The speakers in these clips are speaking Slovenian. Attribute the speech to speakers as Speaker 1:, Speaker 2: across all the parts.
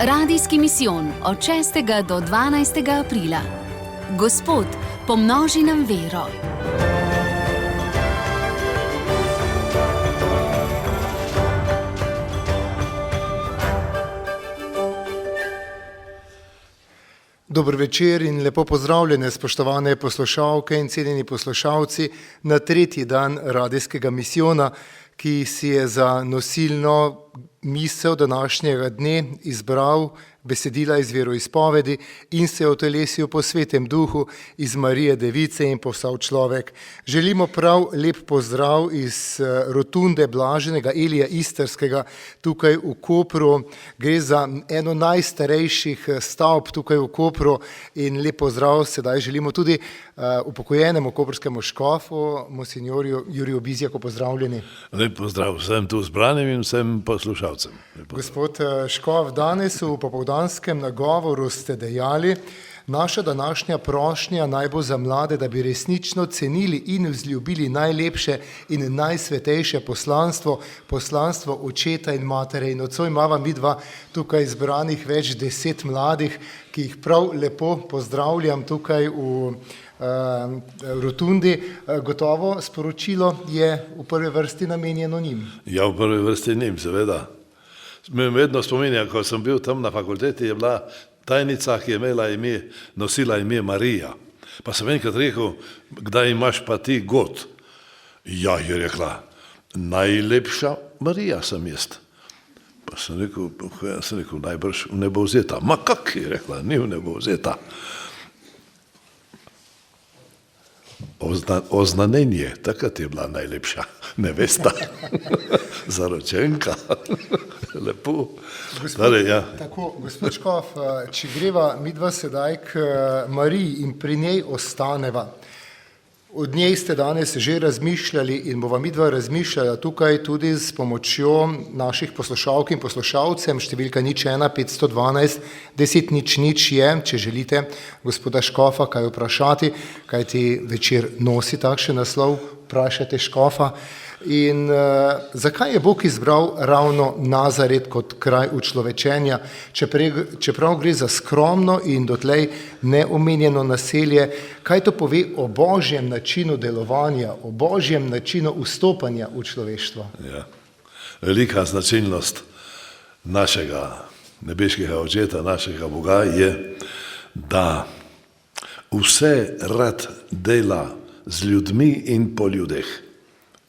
Speaker 1: Radijski misijon od 6. do 12. aprila. Gospod, pomnoži nam vero.
Speaker 2: Dober večer in lepo pozdravljene, spoštovane poslušalke in cenjeni poslušalci, na tretji dan radijskega misijona, ki si je za nosilno misel današnjega dne izbral besedila iz veroizpovedi in se utelesil po Svetem Duhu iz Marije Device in postal človek. Želimo prav lep pozdrav iz rotunde Blaženega Elija Istrskega tukaj v Kopru. Gre za eno najstarejših stavb tukaj v Kopru in lep pozdrav sedaj želimo tudi upokojenemu koprskemu škofu, monsinjorju Juriju Bizjaku. Pozdravljeni.
Speaker 3: Lep pozdrav vsem tu zbranim in vsem poslušalcem.
Speaker 2: Gospod škof, danes v popoldanskem nagovoru ste dejali: naša današnja prošnja naj bo za mlade, da bi resnično cenili in vzljubili najlepše in najsvetejše poslanstvo, poslanstvo očeta in matere. In nocoj imava midva tukaj zbranih več 10 mladih, ki jih prav lepo pozdravljam tukaj v rotundi. Gotovo sporočilo je v prvi vrsti namenjeno njim.
Speaker 3: Ja, v prvi vrsti njim, seveda. Me vedno spominja, ko sem bil tam na fakulteti, je bila tajnica, ki je imela ime, nosila ime Marija. Pa sem enkrat rekel: kdaj imaš pa ti god? Ja, je rekla: najlepša Marija sem jaz. Pa sem rekel, najbrž v nebo vzeta. Ma kak, je rekla, ni v nebo vzeta. Oznanenje, takrat je bila najlepša nevesta, zaročenka, lepo.
Speaker 2: Gospod škof, če greva midva sedaj k Mariji in pri njej ostaneva. Od njej ste danes že razmišljali in bova midva razmišljala tukaj tudi s pomočjo naših poslušalk in poslušalcem. Številka 01 512 10 0 je, če želite gospoda škofa kaj vprašati, kajti večer nosi takšen naslov, vprašajte škofa. In zakaj je Bog izbral ravno Nazaret kot kraj učlovečenja, čeprav gre za skromno in dotlej neomenjeno naselje? Kaj to pove o božjem načinu delovanja, o božjem načinu vstopanja v človeštvo?
Speaker 3: Ja. Velika značilnost našega nebeškega očeta, našega Boga je, da vse rad dela z ljudmi in po ljudeh.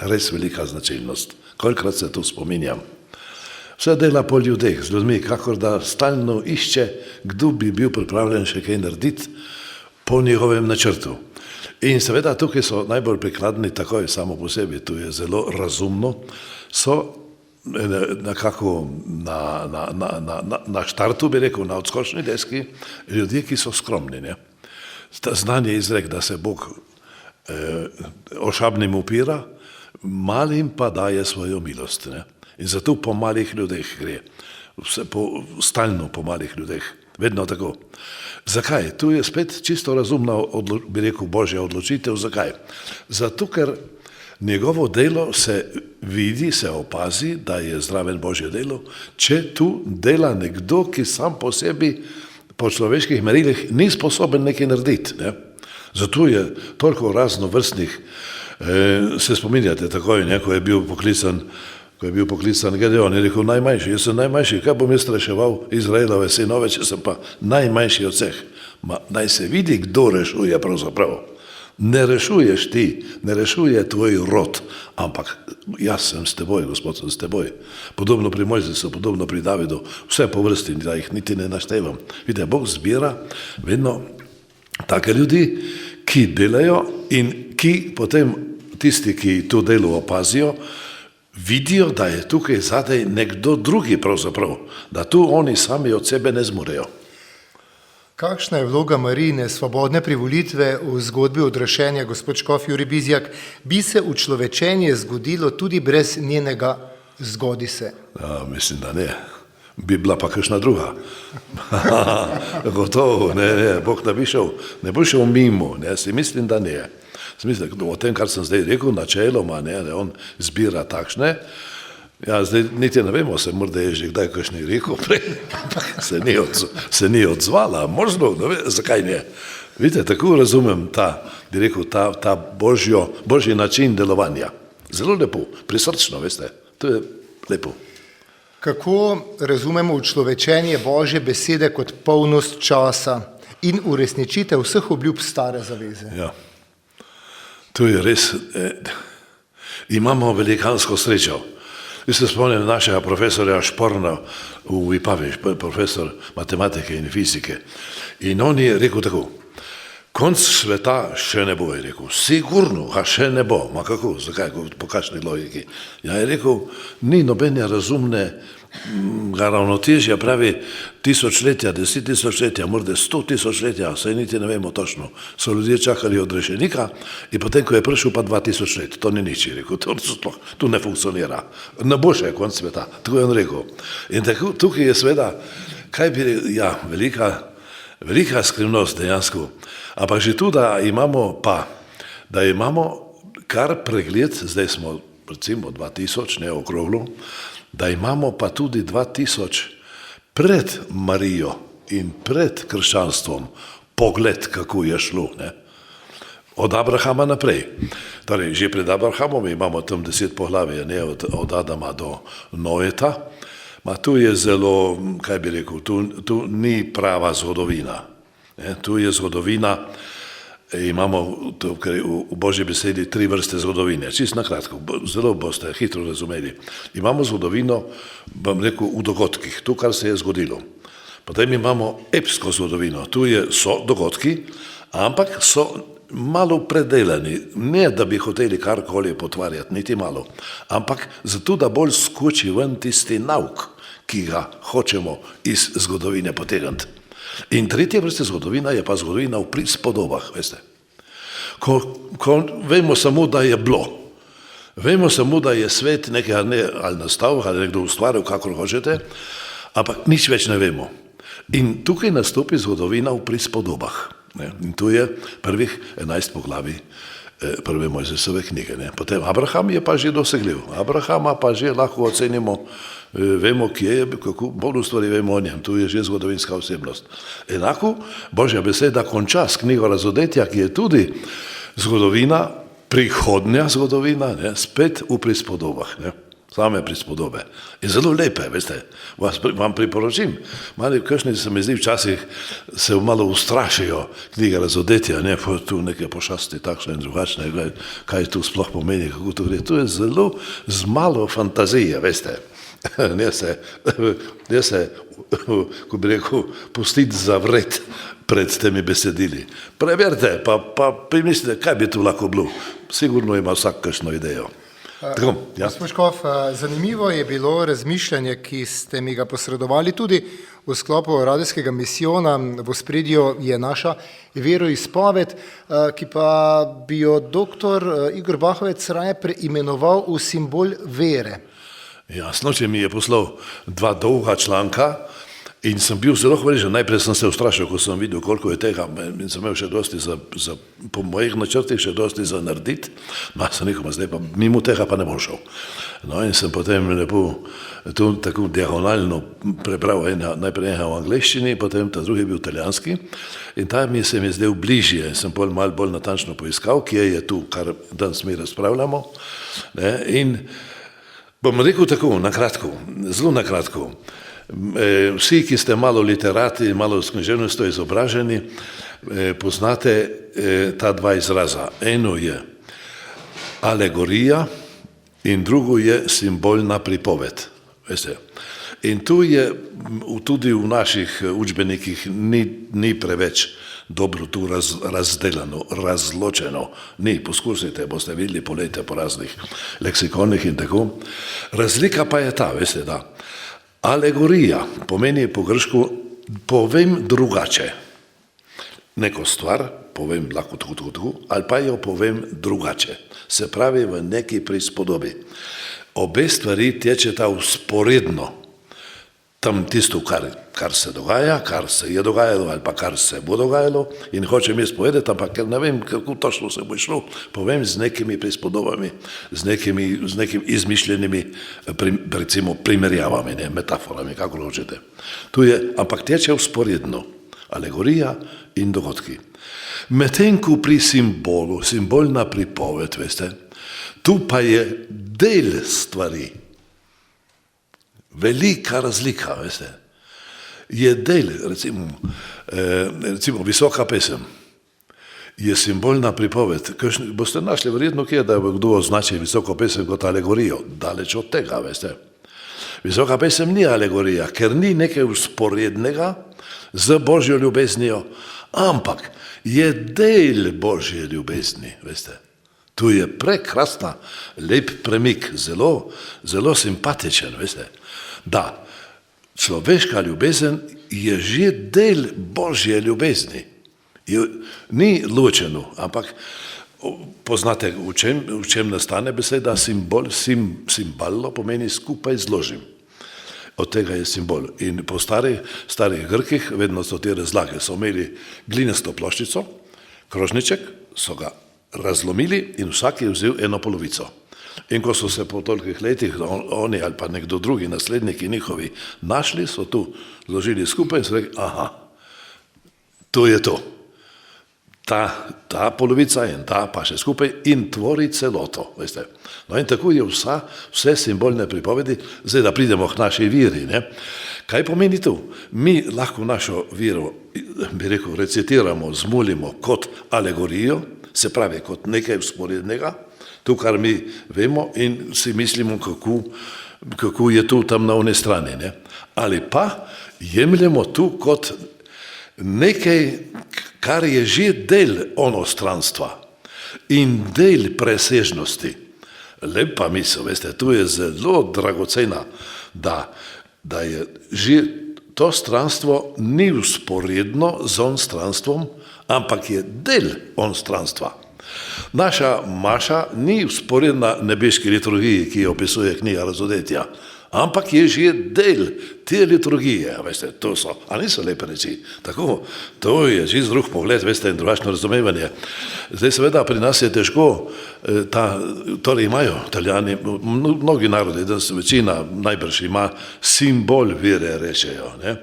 Speaker 3: Res velika značilnost. Kolikrat se tu spominjam. Vse dela po ljudeh, z ljudmi, kakor da stalno išče, kdo bi bil pripravljen še kaj narediti po njegovem načrtu. In seveda tukaj so najbolj prikladni takoj samo po sebi, tu je zelo razumno, so nekako na štartu, bi rekel, na odskočni deski, ljudje, ki so skromni. Ne? Znanje izrek, da se Bog ošabnim upira, malim pa daje svojo milost. Ne? In zato po malih ljudeh gre. Stalno po malih ljudeh. Vedno tako. Zakaj? Tu je spet čisto razumna, bi rekel, božja odločitev. Zakaj? Zato, ker njegovo delo se vidi, se opazi, da je zraven božje delo, če tu dela nekdo, ki sam po sebi, po človeških merilih, ni sposoben nekaj narediti. Ne? Zato je toliko raznovrstnih. Se spominjate takoj, ko je bil poklican Gedeon, je rekel: najmanjši, jaz sem najmanjši, kaj bom jaz reševal Izraelove sinove, če sem pa najmanjši od vseh. Naj se vidi, kdo rešuje pravzaprav. Ne rešuješ ti, ne rešuje tvoj rod, ampak jaz sem s teboj, Gospod, sem s teboj. Podobno pri Mojzesu, podobno pri Davidu, vse po vrsti, da jih niti ne naštevam. Vidite, Bog zbira vedno take ljudi, ki delajo in ki potem tisti, ki to delo opazijo, vidijo, da je tukaj zadaj nekdo drugi pravzaprav, da tu oni sami od sebe ne zmorejo.
Speaker 2: Kakšna je vloga Marijine svobodne privolitve v zgodbi odrešenja, gospod škof Jurij Bizjak? Bi se učlovečenje zgodilo tudi brez njenega zgodi se?
Speaker 3: Ja, mislim, da ne. Bi bila pa kakšna druga. Gotovo, ne, Bog ne bo šel mimo, ne, si mislim, da ne. Mislim, o tem, kar sem zdaj rekel, načeloma, ne, on zbira takšne, Ja, zdaj niti ne vemo, se morda je že kdaj kakšni rekel prej, ampak se ni odzvala, možno, ne ve, zakaj ne. Vidite, tako razumem bi rekel, ta božji način delovanja. Zelo lepo, prisrčno, veste, to je lepo.
Speaker 2: Kako razumemo učlovečenje Božje besede kot polnost časa in uresničitev vseh obljub stare zaveze?
Speaker 3: Ja, to je res, imamo velikansko srečo. Jaz se spomnim našega profesorja Šporna v Ipavi, profesor matematike in fizike. In on je rekel tako, konc sveta še ne bo, je rekel, sigurno, a še ne bo, ma kako, zakaj, po kakšni logiki. Ja, je rekel, ni nobene razumne ravnotežja, pravi 1000 letja, 10 000 letja, morda 100 000 letja, saj niti ne vemo točno. So ljudje čakali od rešenika in potem, ko je prišel pa 2000 let, to ni nič, je rekel, to ne funkcionira. Ne bo še konc sveta, tako je on rekel. In tako, tukaj je seveda, kaj bi, ja, velika skrivnost dejansko, ampak že tu, da imamo kar pregled, zdaj smo recimo 2000, ne okroglo, da imamo pa tudi 2000 pred Marijo in pred krščanstvom pogled, kako je šlo, ne? Od Abrahama naprej. Torej, že pred Abrahamom imamo tam 10 poglavij, ne, od Adama do Noeta. Ma tu je zelo, kaj bi rekel, tu ni prava zgodovina. Tu je zgodovina, imamo v Božji besedi 3 vrste zgodovine. Čisto na kratko, zelo boste hitro razumeli. Imamo zgodovino, bom rekel, v dogodkih, tu, kar se je zgodilo. Potem imamo epsko zgodovino, tu so dogodki, ampak so malo predelani, ne da bi hoteli karkoli potvarjati, niti malo, ampak zato, da bolj skoči ven tisti nauk, ki ga hočemo iz zgodovine potegniti. In tretja vrsta zgodovina je pa zgodovina v prispodobah, veste. Ko vemo samo, da je bilo, vemo samo, da je svet nekaj ali nastal, ali nekdo ustvaril, kakor hočete, ampak nič več ne vemo. In tukaj nastopi zgodovina v prispodobah. In tu je prvih 11 poglavij prve Mojzesove knjige. Potem Abraham je pa že dosegljiv. Abrahama pa že lahko ocenimo, vemo, kje je, kako bolj stvari vemo o njem. Tu je že zgodovinska osebnost. Enako Božja beseda konča s knjigo Razodetja, ki je tudi zgodovina, prihodnja zgodovina, spet v prispodobah. Same prispodobe. In zelo lepe, veste, vam priporočim. Mali kakšni se mi zdi včasih se malo ustrašijo knjige Razodetja, tu neke pošasti takšne in drugačne, kaj tu sploh pomeni, kako to gre. To je zelo z malo fantazije, veste. Ne se, ko bi rekel, pustiti zavret pred temi besedili. Preverite, pa primislite, kaj bi tu lahko bilo. Sigurno ima vsak kakšno idejo.
Speaker 2: Gospod Škof, zanimivo je bilo razmišljanje, ki ste mi ga posredovali tudi v sklopu radijskega misijona. V ospredju je naša veroizpoved, ki pa bi jo dr. Igor Bahovec raje preimenoval v simbol vere.
Speaker 3: Jasno, če mi je poslal 2 dolga članka in sem bil zelo hvaležen. Najprej sem se ustrašil, ko sem videl, koliko je tega in sem imel še dosti po mojih načrtih še dosti za narediti. Sem rekel, zdaj pa mimo tega pa ne bom šel. No in sem potem lepo tu tako diagonalno prebral najprej enega v angleščini, potem ta drugi bil italijanski in ta se mi je zdel bližje. Sem malo bolj natančno poiskal, kje je tu, kar danes mi razpravljamo. In bom rekel tako, na kratko, zelo na kratko. Vsi, ki ste malo literati, malo s književnostjo izobraženi, poznate ta 2 izraza. Eno je alegorija in drugo je simbolna pripoved. Veste? In tu je tudi v naših učbenikih ni preveč dobro tu razdeljeno, razločeno. Ni, poskusite, boste videli, polejte po raznih leksikonih in tako. Razlika pa je ta, veste, da alegorija pomeni po grško povem drugače. Neko stvar povem lahko tako, ali pa jo povem drugače. Se pravi v neki prispodobi. Obe stvari tečeta vzporedno. tam tisto, kar se dogaja, kar se je dogajalo ali pa kar se bo dogajalo in hočem jaz povedati, ampak ker ne vem, kako točno se bo šlo, povem z nekimi prispodobami, z nekim izmišljenimi, recimo, primerjavami, ne, metaforami, kako hočete. Tu je, ampak teče vzporedno, alegorija in dogodki. Medtem ko pri simbolu, simbolna pripoved, veste, tu pa je del stvari. Velika razlika, veste, je del, recimo visoka pesem, je simbolna pripoved. Boste našli verjetno kje, da bo kdo označi visoko pesem kot alegorijo, daleč od tega, veste. Visoka pesem ni alegorija, ker ni nekaj vzporednega z Božjo ljubeznijo, ampak je del Božje ljubezni, veste. Tu je prekrasna, lep premik, zelo simpatičen, veste. Da, človeška ljubezen je že del Božje ljubezni. Ni ločeno, ampak poznate, v čem nastane beseda simbol? Simballo pomeni skupaj zložim. Od tega je simbol. In po starih Grkih, vedno so te razlage, so imeli glinasto ploščico, krožniček, so ga razlomili in vsak je vzel eno polovico. In ko so se po tolikih letih oni ali pa nekdo drugi, nasledniki njihovi, našli, so tu zložili skupaj in so rekli, aha, to je to. Ta polovica in ta pa še skupaj in tvori celoto, veste. No in tako je vse simbolne pripovedi, zdaj da pridemo k naši viri, ne. Kaj pomeni to? Mi lahko našo viro, bi rekel, recitiramo, zmulimo kot alegorijo, se pravi kot nekaj vzporednega, to, kar mi vemo in si mislimo, kako je to tam na one strani, ne. Ali pa jemljemo tu kot nekaj, kar je že del onostranstva in del presežnosti. Lepa misel, veste, tu je zelo dragocena, da je že to stranstvo ni vzporedno z onstranstvom, ampak je del onstranstva. Naša maša ni vzporedna nebeški liturgiji, ki jo opisuje knjiga Razodetja, ampak je že del te liturgije, veste, to so, a niso lepe reči, tako, to je že drug pogled, veste, in drugačno razumevanje. Zdaj seveda pri nas je težko, torej imajo Italijani, mnogi narodi, večina najbrž ima simbol vere, rečejo, ne,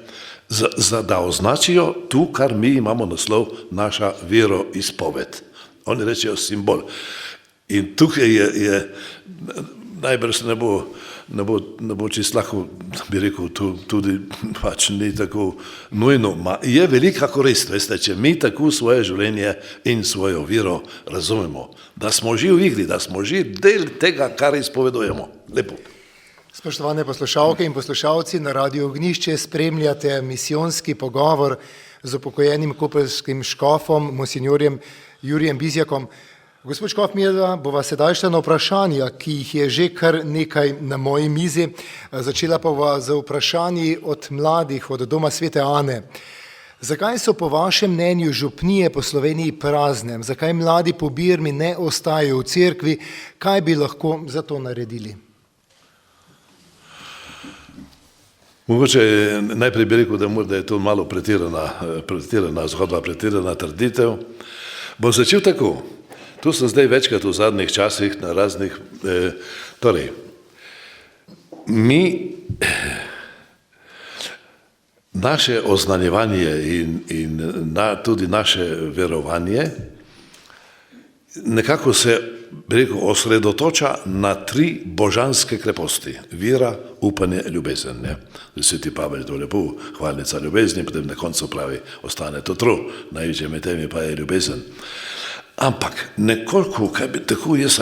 Speaker 3: da označijo tu, kar mi imamo naslov naša veroizpoved. Oni rečejo simbol. In tukaj je najbrž ne bo čisto lahko, bi rekel, tudi pač ni tako nujno. Je velika korist, veste, če mi tako svoje življenje in svojo vero razumemo, da smo že v igri, da smo že del tega, kar izpovedujemo. Lepo.
Speaker 2: Spoštovane poslušalke in poslušalci, na Radiu Ognjišče spremljate misijonski pogovor z upokojenim koprskim škofom, monsinjorjem Jurijem Bizjakom. Gospod škof, midva bova sedaj šla na vprašanja, ki jih je že kar nekaj na moji mizi. Začela pa bova z vprašanji od mladih, od Doma Svete Ane. Zakaj so po vašem mnenju župnije po Sloveniji prazne? Zakaj mladi po Birmi ne ostajajo v cerkvi? Kaj bi lahko za to naredili?
Speaker 3: Mogoče najprej bi rekel, da je to malo pretirana zgodba, pretirana trditev. Bom začel tako. Tu sem zdaj večkrat v zadnjih časih na raznih, torej, naše oznanjevanje in tudi naše verovanje nekako se, bi rekel, osredotoča na 3 božanske kreposti. Vera, upanje, ljubezen. Sveti Pavel to lepo, hvalnica ljubezni, potem na koncu pravi, ostane to tro, največje med temi pa je ljubezen. Ampak nekoliko, tako jaz,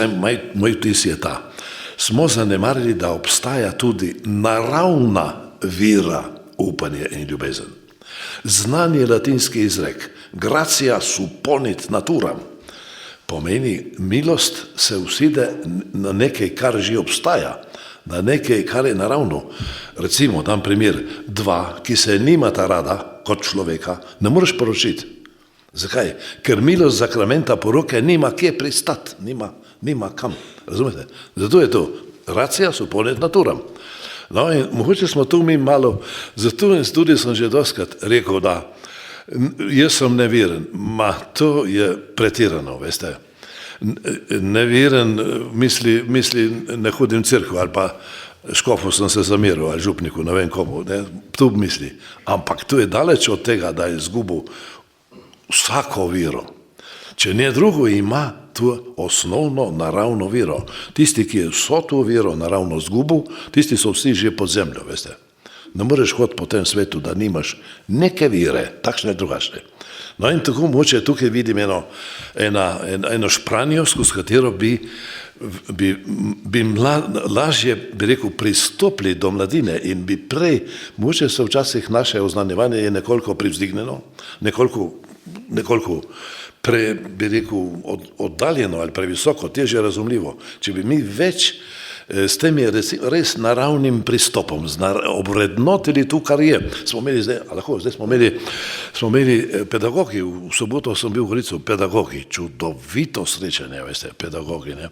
Speaker 3: moj vtis je ta, smo zanemarili, da obstaja tudi naravna vera, upanje in ljubezen. Znan je latinski izrek, gratia supponit naturam, pomeni, milost se usede na nekaj, kar že obstaja, na nekaj, kar je naravno. Recimo, dam primer, 2, ki se nimata rada kot človeka, ne moreš poročiti. Zakaj? Ker milost zakramenta poroke nima kje pristati, nima kam. Razumete? Zato je to racija supponit naturam. No in mogoče smo tu mi malo, zato in tudi sem že doskrat rekel, da jaz sem neveren, to je pretirano, veste. Neveren misli ne hodim v cerkev ali pa škofu sem se zameril ali župniku, ne vem komu, ne, tu misli. Ampak tu je daleč od tega, da je izgubil vsako vero. Če ne drugo, ima tu osnovno naravno vero. Tisti, ki je vso to vero naravno izgubil, tisti so vsi že pod zemljo, veste. Ne moreš hoditi po tem svetu, da nimaš neke vire, takšne drugačne. No in tako moče tukaj vidim eno špranjo, skozi katero bi lažje, bi rekel, pristopili do mladine in bi prej, moče se včasih naše oznanjevanje je nekoliko privzdignjeno, nekoliko bi rekel, oddaljeno ali previsoko, težje razumljivo. Če bi mi več s tem je res naravnim pristopom, obvrednotili tu, kar je. Smo imeli pedagogi, v soboto sem bil v Goricu, pedagogi, čudovito srečanje, veste, pedagogi, ne.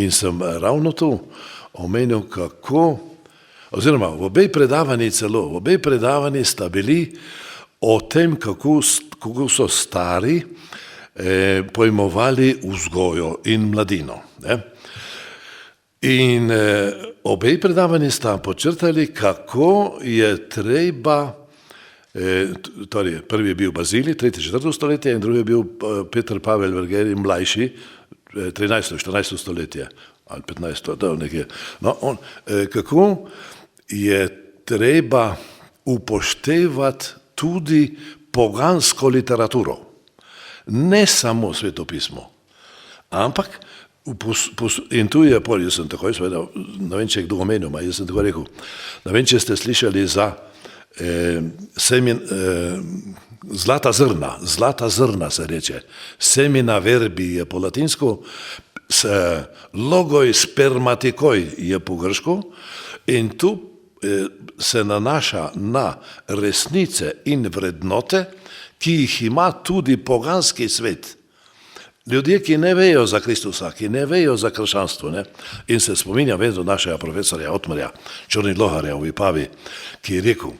Speaker 3: In sem ravno tu omenil, kako, oziroma v obej predavanji sta bili o tem, kako so stari pojmovali vzgojo in mladino, ne. In obe predavanji sta počrtali, kako je treba, torej prvi je bil Bazilij, 3. 4. stoletje in drugi je bil Peter Pavel Vergeri mlajši, 13. 14. stoletje ali 15. nekje. No, kako je treba upoštevati tudi pogansko literaturo, ne samo svetopismo, ampak in tu je pol, jaz sem takoj seveda, ne vem, če je kdo omenil, jaz sem tako rekel, ne vem, če ste slišali za zlata zrna se reče, semina verbi je po latinsko, logoj spermatikoj je po grško in tu se nanaša na resnice in vrednote, ki jih ima tudi poganski svet. Ljudje, ki ne vejo za Kristusa, ki ne vejo za krščanstvo, ne? In se spominja vedno našega profesorja Otmarja, Črniloharja v Vipavi, ki je rekel,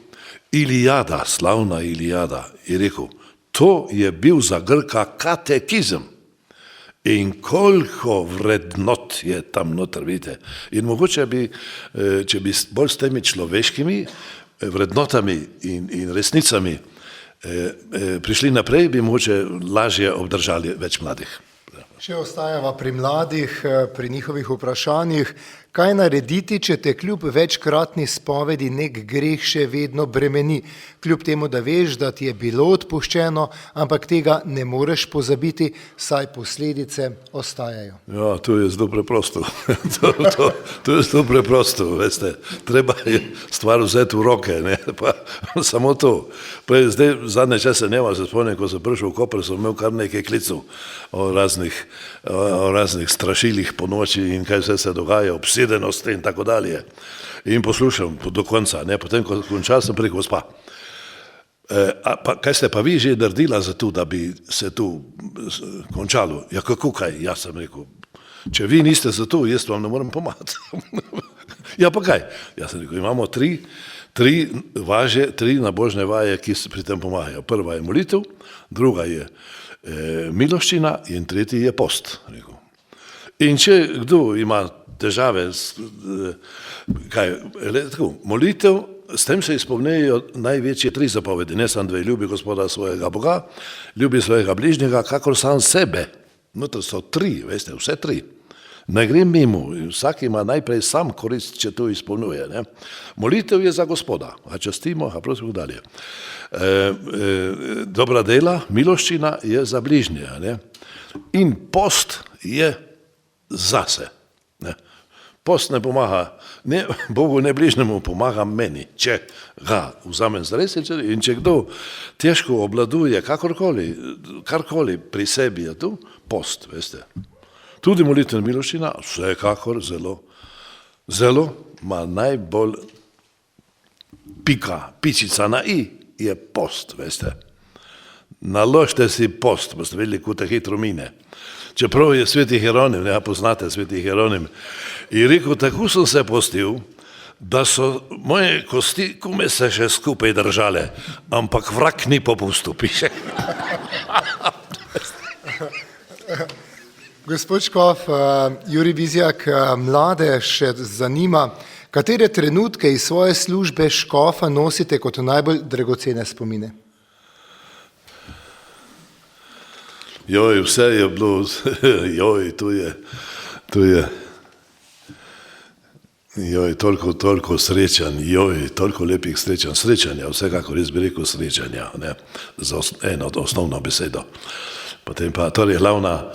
Speaker 3: Ilijada, slavna Ilijada, je rekel, to je bil za Grka katekizem. In koliko vrednot je tam noter, vidite. In mogoče bi, če bi bolj s temi človeškimi vrednotami in resnicami prišli naprej, bi mogoče lažje obdržali več mladih.
Speaker 2: Še ostajava pri mladih, pri njihovih vprašanjih. Kaj narediti, če te kljub večkratni spovedi nek greh še vedno bremeni? Kljub temu, da veš, da ti je bilo odpuščeno, ampak tega ne moreš pozabiti, saj posledice ostajajo.
Speaker 3: Ja, to je zelo preprosto. To je zelo preprosto, veste. Treba je stvar vzeti v roke, ne, pa samo to. Zdaj, zadnje čase nema, se spomnim, ko sem prišel v Koper, sem imel kar nekaj klicev o raznih strašilih po noči in kaj vse se dogaja, obsedenosti in tako dalje. In poslušam do konca, ne, potem, ko končal, sem rekel, gospa, kaj ste pa vi že naredila za to, da bi se tu končalo? Ja, kako kaj? Jaz sem rekel, če vi niste za to, jaz vam ne morem pomagati. Ja, pa kaj? Jaz sem rekel, imamo tri nabožne vaje, ki pri tem pomagajo. Prva je molitev, druga je miloščina in tretji je post. Rekel. In če kdo ima težave molitev, s tem se izpolnejo največje 3 zapovedi, ne samo 2, ljubi Gospoda svojega Boga, ljubi svojega bližnjega, kakor sam sebe. No, to so 3, veste, vse 3. Ne grem mimo, vsak ima najprej sam korist, če to izpolnjuje. Ne? Molitev je za Gospoda, a častimo, a prosimo dalje. Dobra dela, miloščina je za bližnje. Ne? In post je zase. Ne? Post ne pomaga ne Bogu, ne bližnjemu, pomaga meni, če ga vzamem zares in če kdo težko obladuje karkoli pri sebi je tu, post, veste. Tudi molitev in miloščina, vsekakor zelo, ma najbolj pičica na i je post, veste. Naložite si post, boste videli, kako te hitro mine. Čeprav je sveti Hieronim, ne poznate sveti Hieronim, in rekel, tako sem se postil, da so moje kosti kume se še skupaj držale, ampak vrak ni popustil, piše.
Speaker 2: Gospod Škof, Jurij Bizjak, mlade še zanima, katere trenutke iz svoje službe škofa nosite kot najbolj dragocene spomine?
Speaker 3: Joj, vse je bilo, joj, tu je, joj, toliko srečanj, joj, toliko lepih srečanja, vsekakor jaz bi rekel srečanja, ne, za eno osnovno besedo. Potem pa, torej glavna,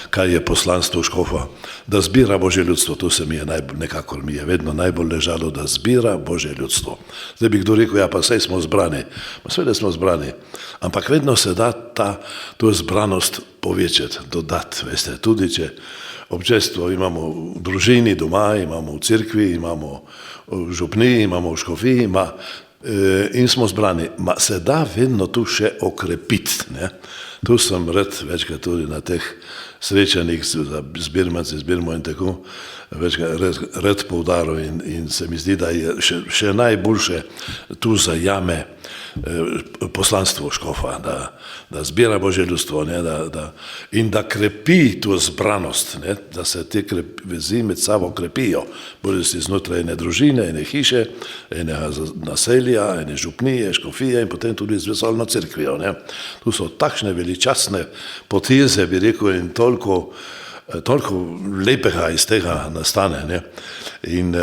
Speaker 3: kaj je poslanstvo škofa, da zbira Božje ljudstvo, to se mi je nekako mi je vedno najbolj ležalo, da zbira Božje ljudstvo. Zdaj bi kdo rekel, ja pa saj smo zbrani, pa seveda smo zbrani, ampak vedno se da to zbranost povečati, dodati, veste, tudi če občestvo imamo v družini, doma, imamo v cerkvi, imamo v župniji, imamo v škofiji, in smo zbrani, se da vedno tu še okrepiti, ne. Tu sem rad večkrat tudi na teh srečanjih za zbirmo in tako, večkrat rad poudaril in se mi zdi, da je še najboljše tu zajame poslanstvo škofa, da zbira Božje ljudstvo, ne, in da krepi tu zbranost, ne, da se te vezi med sabo krepijo, bolj si znotraj ene družine, ene hiše, enega naselja, ene župnije, škofije in potem tudi z vesolno cerkvijo. Ne. Tu so takšne veličastne poteze, bi rekel, in toliko lepega iz tega nastane. Ne. In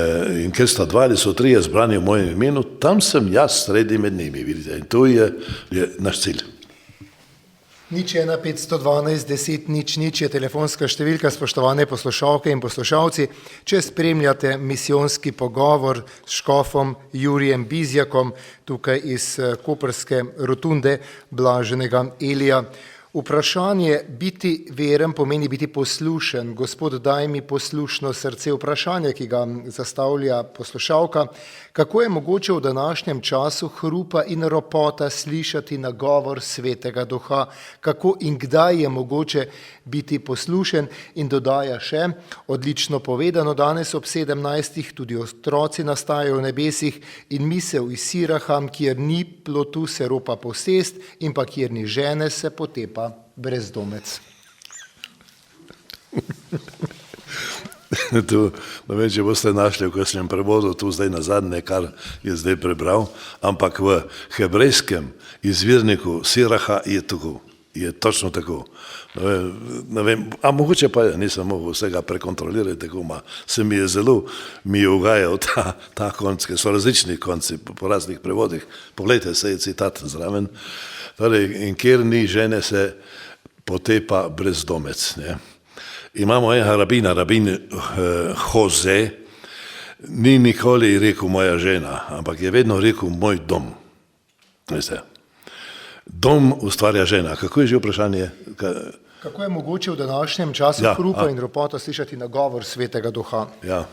Speaker 3: ker sta dva ali so trije zbrani v mojem imenu, tam sem jaz sredi med njimi, vidite, in to je naš cilj.
Speaker 2: 01 512 10 00 je telefonska številka, spoštovane poslušalke in poslušalci. Če spremljate misijonski pogovor s škofom Jurijem Bizjakom, tukaj iz koprske rotunde Blaženega Elija. Vprašanje biti veren pomeni biti poslušen. Gospod, daj mi poslušno srce. Vprašanje, ki ga zastavlja poslušalka, kako je mogoče v današnjem času hrupa in ropota slišati nagovor Svetega Duha? Kako in kdaj je mogoče biti poslušen? In dodaja še, odlično povedano, danes ob 17. tudi otroci nastajajo v nebesih in misel iz Siraham, kjer ni plotu, se ropa posest in pa kjer ni žene, se potepa brezdomec.
Speaker 3: Tu, ne vem, če boste našli v kakšnem prevodu, tu zdaj nazadnje, kar je zdaj prebral, ampak v hebrejskem izvirniku Siraha je tako, je točno tako. Ne vem, a mogoče pa nisem mogel vsega prekontrolirati, tako se mi je zelo ugajal ta konc, ker so različni konci po raznih prevodih. Poglejte, se je citat zraven. Torej, in kjer ni žene, se potepa brezdomec. Ne. Imamo enega rabin Hoze, ni nikoli rekel moja žena, ampak je vedno rekel moj dom. Veste, dom ustvarja žena. Kako je že vprašanje?
Speaker 2: Kako je mogoče v današnjem času hrupa in ropota slišati nagovor Svetega Duha?
Speaker 3: Ja.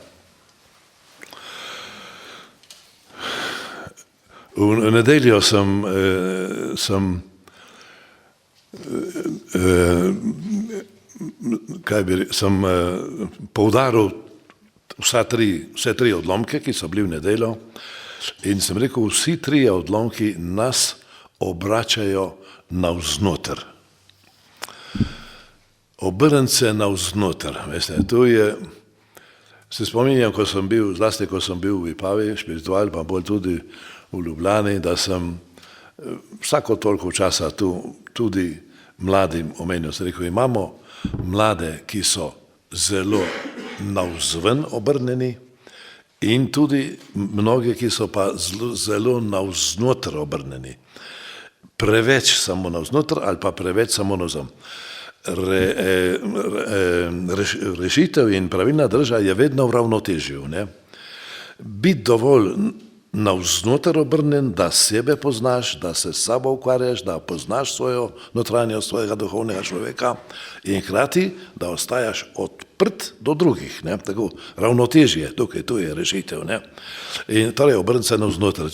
Speaker 3: V nedeljo sem poudaril vse tri odlomke, ki so bili v nedeljo, in sem rekel, vsi trije odlomki nas obračajo navznoter. Obrniti se navznoter. Veste, to je, se spominjam, zlasti ko sem bil v Vipavi, spiritual, pa bolj tudi v Ljubljani, da sem vsako toliko časa tu tudi mladim omenil. Sem rekel, imamo mlade, ki so zelo navzven obrnjeni in tudi mnogi, ki so pa zelo navznoter obrnjeni. Preveč samo navznoter ali pa preveč samo navzven. Rešitev in pravilna drža je vedno v ravnotežju. Biti dovolj navznoter obrnjen, da sebe poznaš, da se s sabo ukvarjaš, da poznaš svojo notranjost, svojega duhovnega človeka in hkrati, da ostajaš odprt do drugih. Ne? Tako, ravnotežje, tukaj, tu je rešitev. Ne? In torej obrniti se navznoter.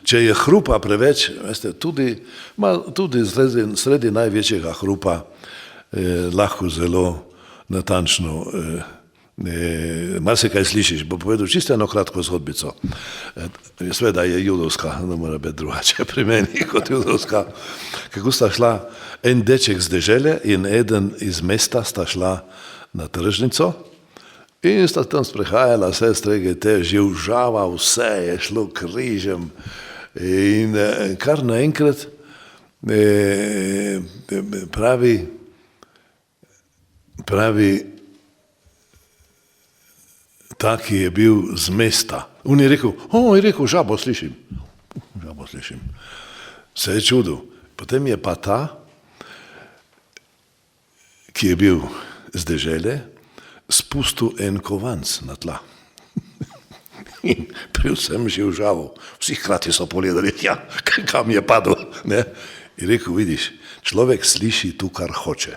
Speaker 3: Če je hrupa preveč, veste, tudi sredi največjega hrupa lahko zelo natančno marsikaj slišiš, bo povedal čisto eno kratko zgodbico. Sveda je judovska, ne mora biti drugače pri meni kot judovska. Kako sta šla en deček z dežele in eden iz mesta sta šla na tržnico in sta tam sprehajala sestre, te živžava, vse je šlo križem in kar naenkrat pravi ta, ki je bil z mesta. On je rekel, žabo slišim. Se je čudil. Potem je pa ta, ki je bil z dežele, spustil en kovanc na tla. In pri vsem živžavu, vsi hkrati so pogledali, kam je padel. Ne? In rekel, vidiš, človek sliši tu, kar hoče.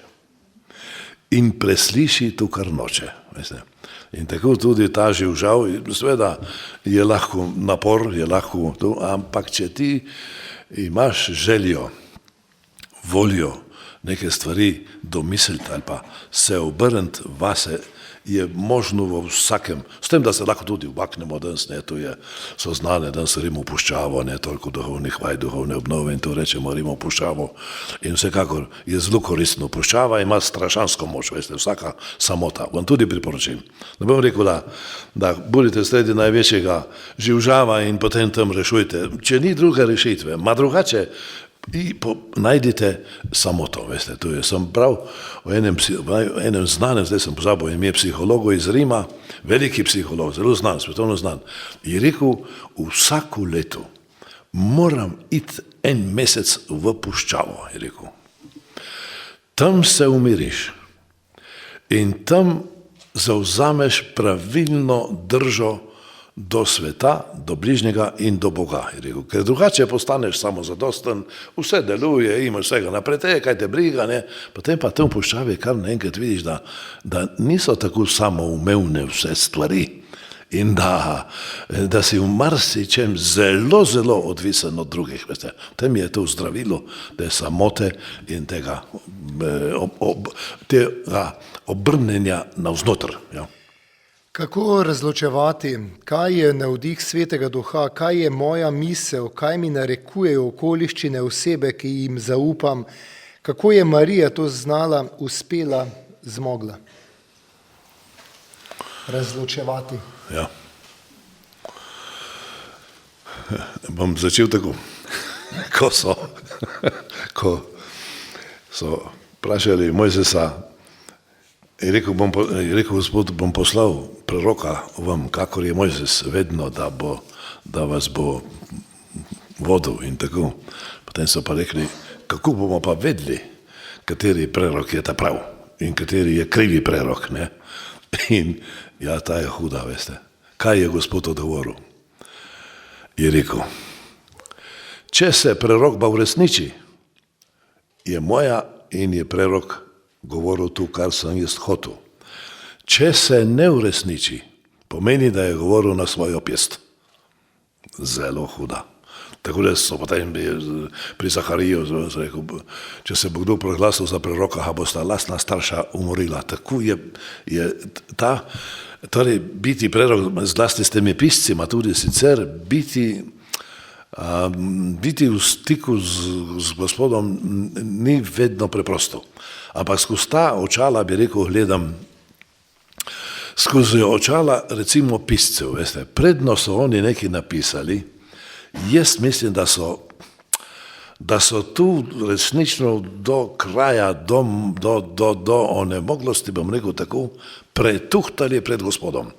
Speaker 3: In presliši to, kar noče. Veste. In tako tudi ta živžav, seveda je lahko napor, je lahko to, ampak če ti imaš željo, voljo neke stvari domisliti ali pa se obrniti vase, je možno v vsakem, s tem, da se lahko tudi umaknemo danes, ne, to so znane, danes Rimo puščavo, ne toliko duhovnih vaj, duhovne obnove in to rečemo Rimo puščavo in vsekakor je zelo koristno. Puščava ima strašansko moč, veste, vsaka samota, vam tudi priporočim. Ne bom rekel, da budite sredi največjega živžava in potem tam rešujte, če ni druge rešitve, ma drugače, najdite samoto, veste, to je, sem prav o enem znanem, zdaj sem pozabil ime psihologu iz Rima, veliki psiholog, zelo znan, svetovno znan, je rekel, vsako leto moram iti en mesec v puščavo, je rekel. Tam se umiriš in tam zavzameš pravilno držo do sveta, do bližnjega in do Boga. Ker drugače postaneš samozadosten, vse deluje, imaš vsega naprej, kaj te briga, ne? Potem pa tam puščavi, kar naenkrat vidiš, da niso tako samoumevne vse stvari in da si v marsičem zelo, zelo odvisen od drugih. Veste. Potem je to zdravilo, te samote in tega obrnenja navznoter. Ja.
Speaker 2: Kako razločevati, kaj je navdih Svetega Duha, kaj je moja misel, kaj mi narekujejo okoliščine osebe, ki jim zaupam, kako je Marija to znala, uspela, zmogla? Razločevati.
Speaker 3: Ja. Bom začel tako. Ko so vprašali Mojzesa, je rekel, Gospod, bom poslal preroka vam, kakor je Mojzes vedno, da vas bo vodil in tako. Potem so pa rekli, kako bomo pa vedeli, kateri prerok je ta prav in kateri je krivi prerok. Ne? In ja, ta je huda, veste. Kaj je Gospod odgovoril? Je rekel, če se prerok pa uresniči, je moja in je prerok govoril tu, kar sem jaz hotel. Če se ne uresniči, pomeni, da je govoril na svojo pest. Zelo huda. Tako da so potem pri Zahariju rekel, če se bo kdo proglasil za preroka, bo sta lastna starša umorila. Tako je ta, torej biti prerok, zlasti s temi piscima, tudi sicer biti v stiku z Gospodom ni vedno preprosto. Ampak skozi ta očala, bi rekel, gledam, skozi očala recimo piscev, veste, predno so oni nekaj napisali, jaz mislim, da so tu resnično do kraja, do onemoglosti, bom rekel tako, pretuhtali pred Gospodom.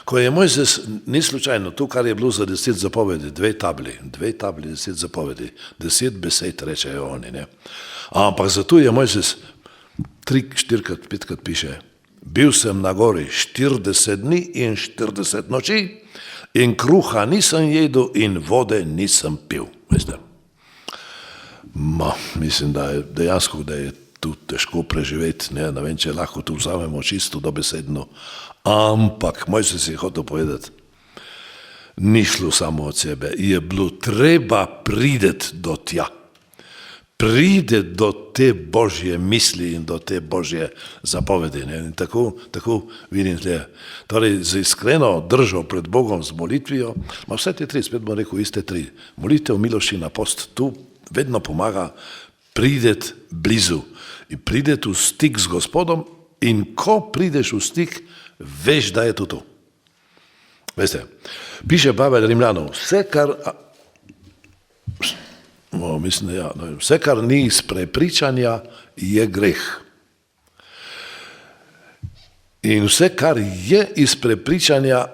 Speaker 3: Ko je Mojzes, ni slučajno, tu, kar je bilo za 10 zapovedi, dve tabli, 10 zapovedi, 10 besed, rečejo oni, ne. Ampak zato je Mojzes 3-4, 5 piše, bil sem na gori 40 dni in 40 noči in kruha nisem jedel in vode nisem pil. Veste? Mislim, da je dejansko, da je tu težko preživeti, ne vem, če lahko tu vzamemo čisto dobesedno, ampak Mojzes je hotel povedati, ni šlo samo od sebe, je bilo treba prideti do tja. pride do te božje misli in do te božje zapovedi. Ne? In tako vidim tle. Torej, z iskreno držo pred Bogom, z molitvijo, ma vse te tri, spet bom rekel iste tri. Molitev, miloščina, post, tu vedno pomaga prideti blizu in prideti v stik z Gospodom in ko prideš v stik, veš, da je to tu. Veste, piše Pavel Rimljanov, vse, kar ni iz prepričanja, je greh. In vse, kar je iz prepričanja,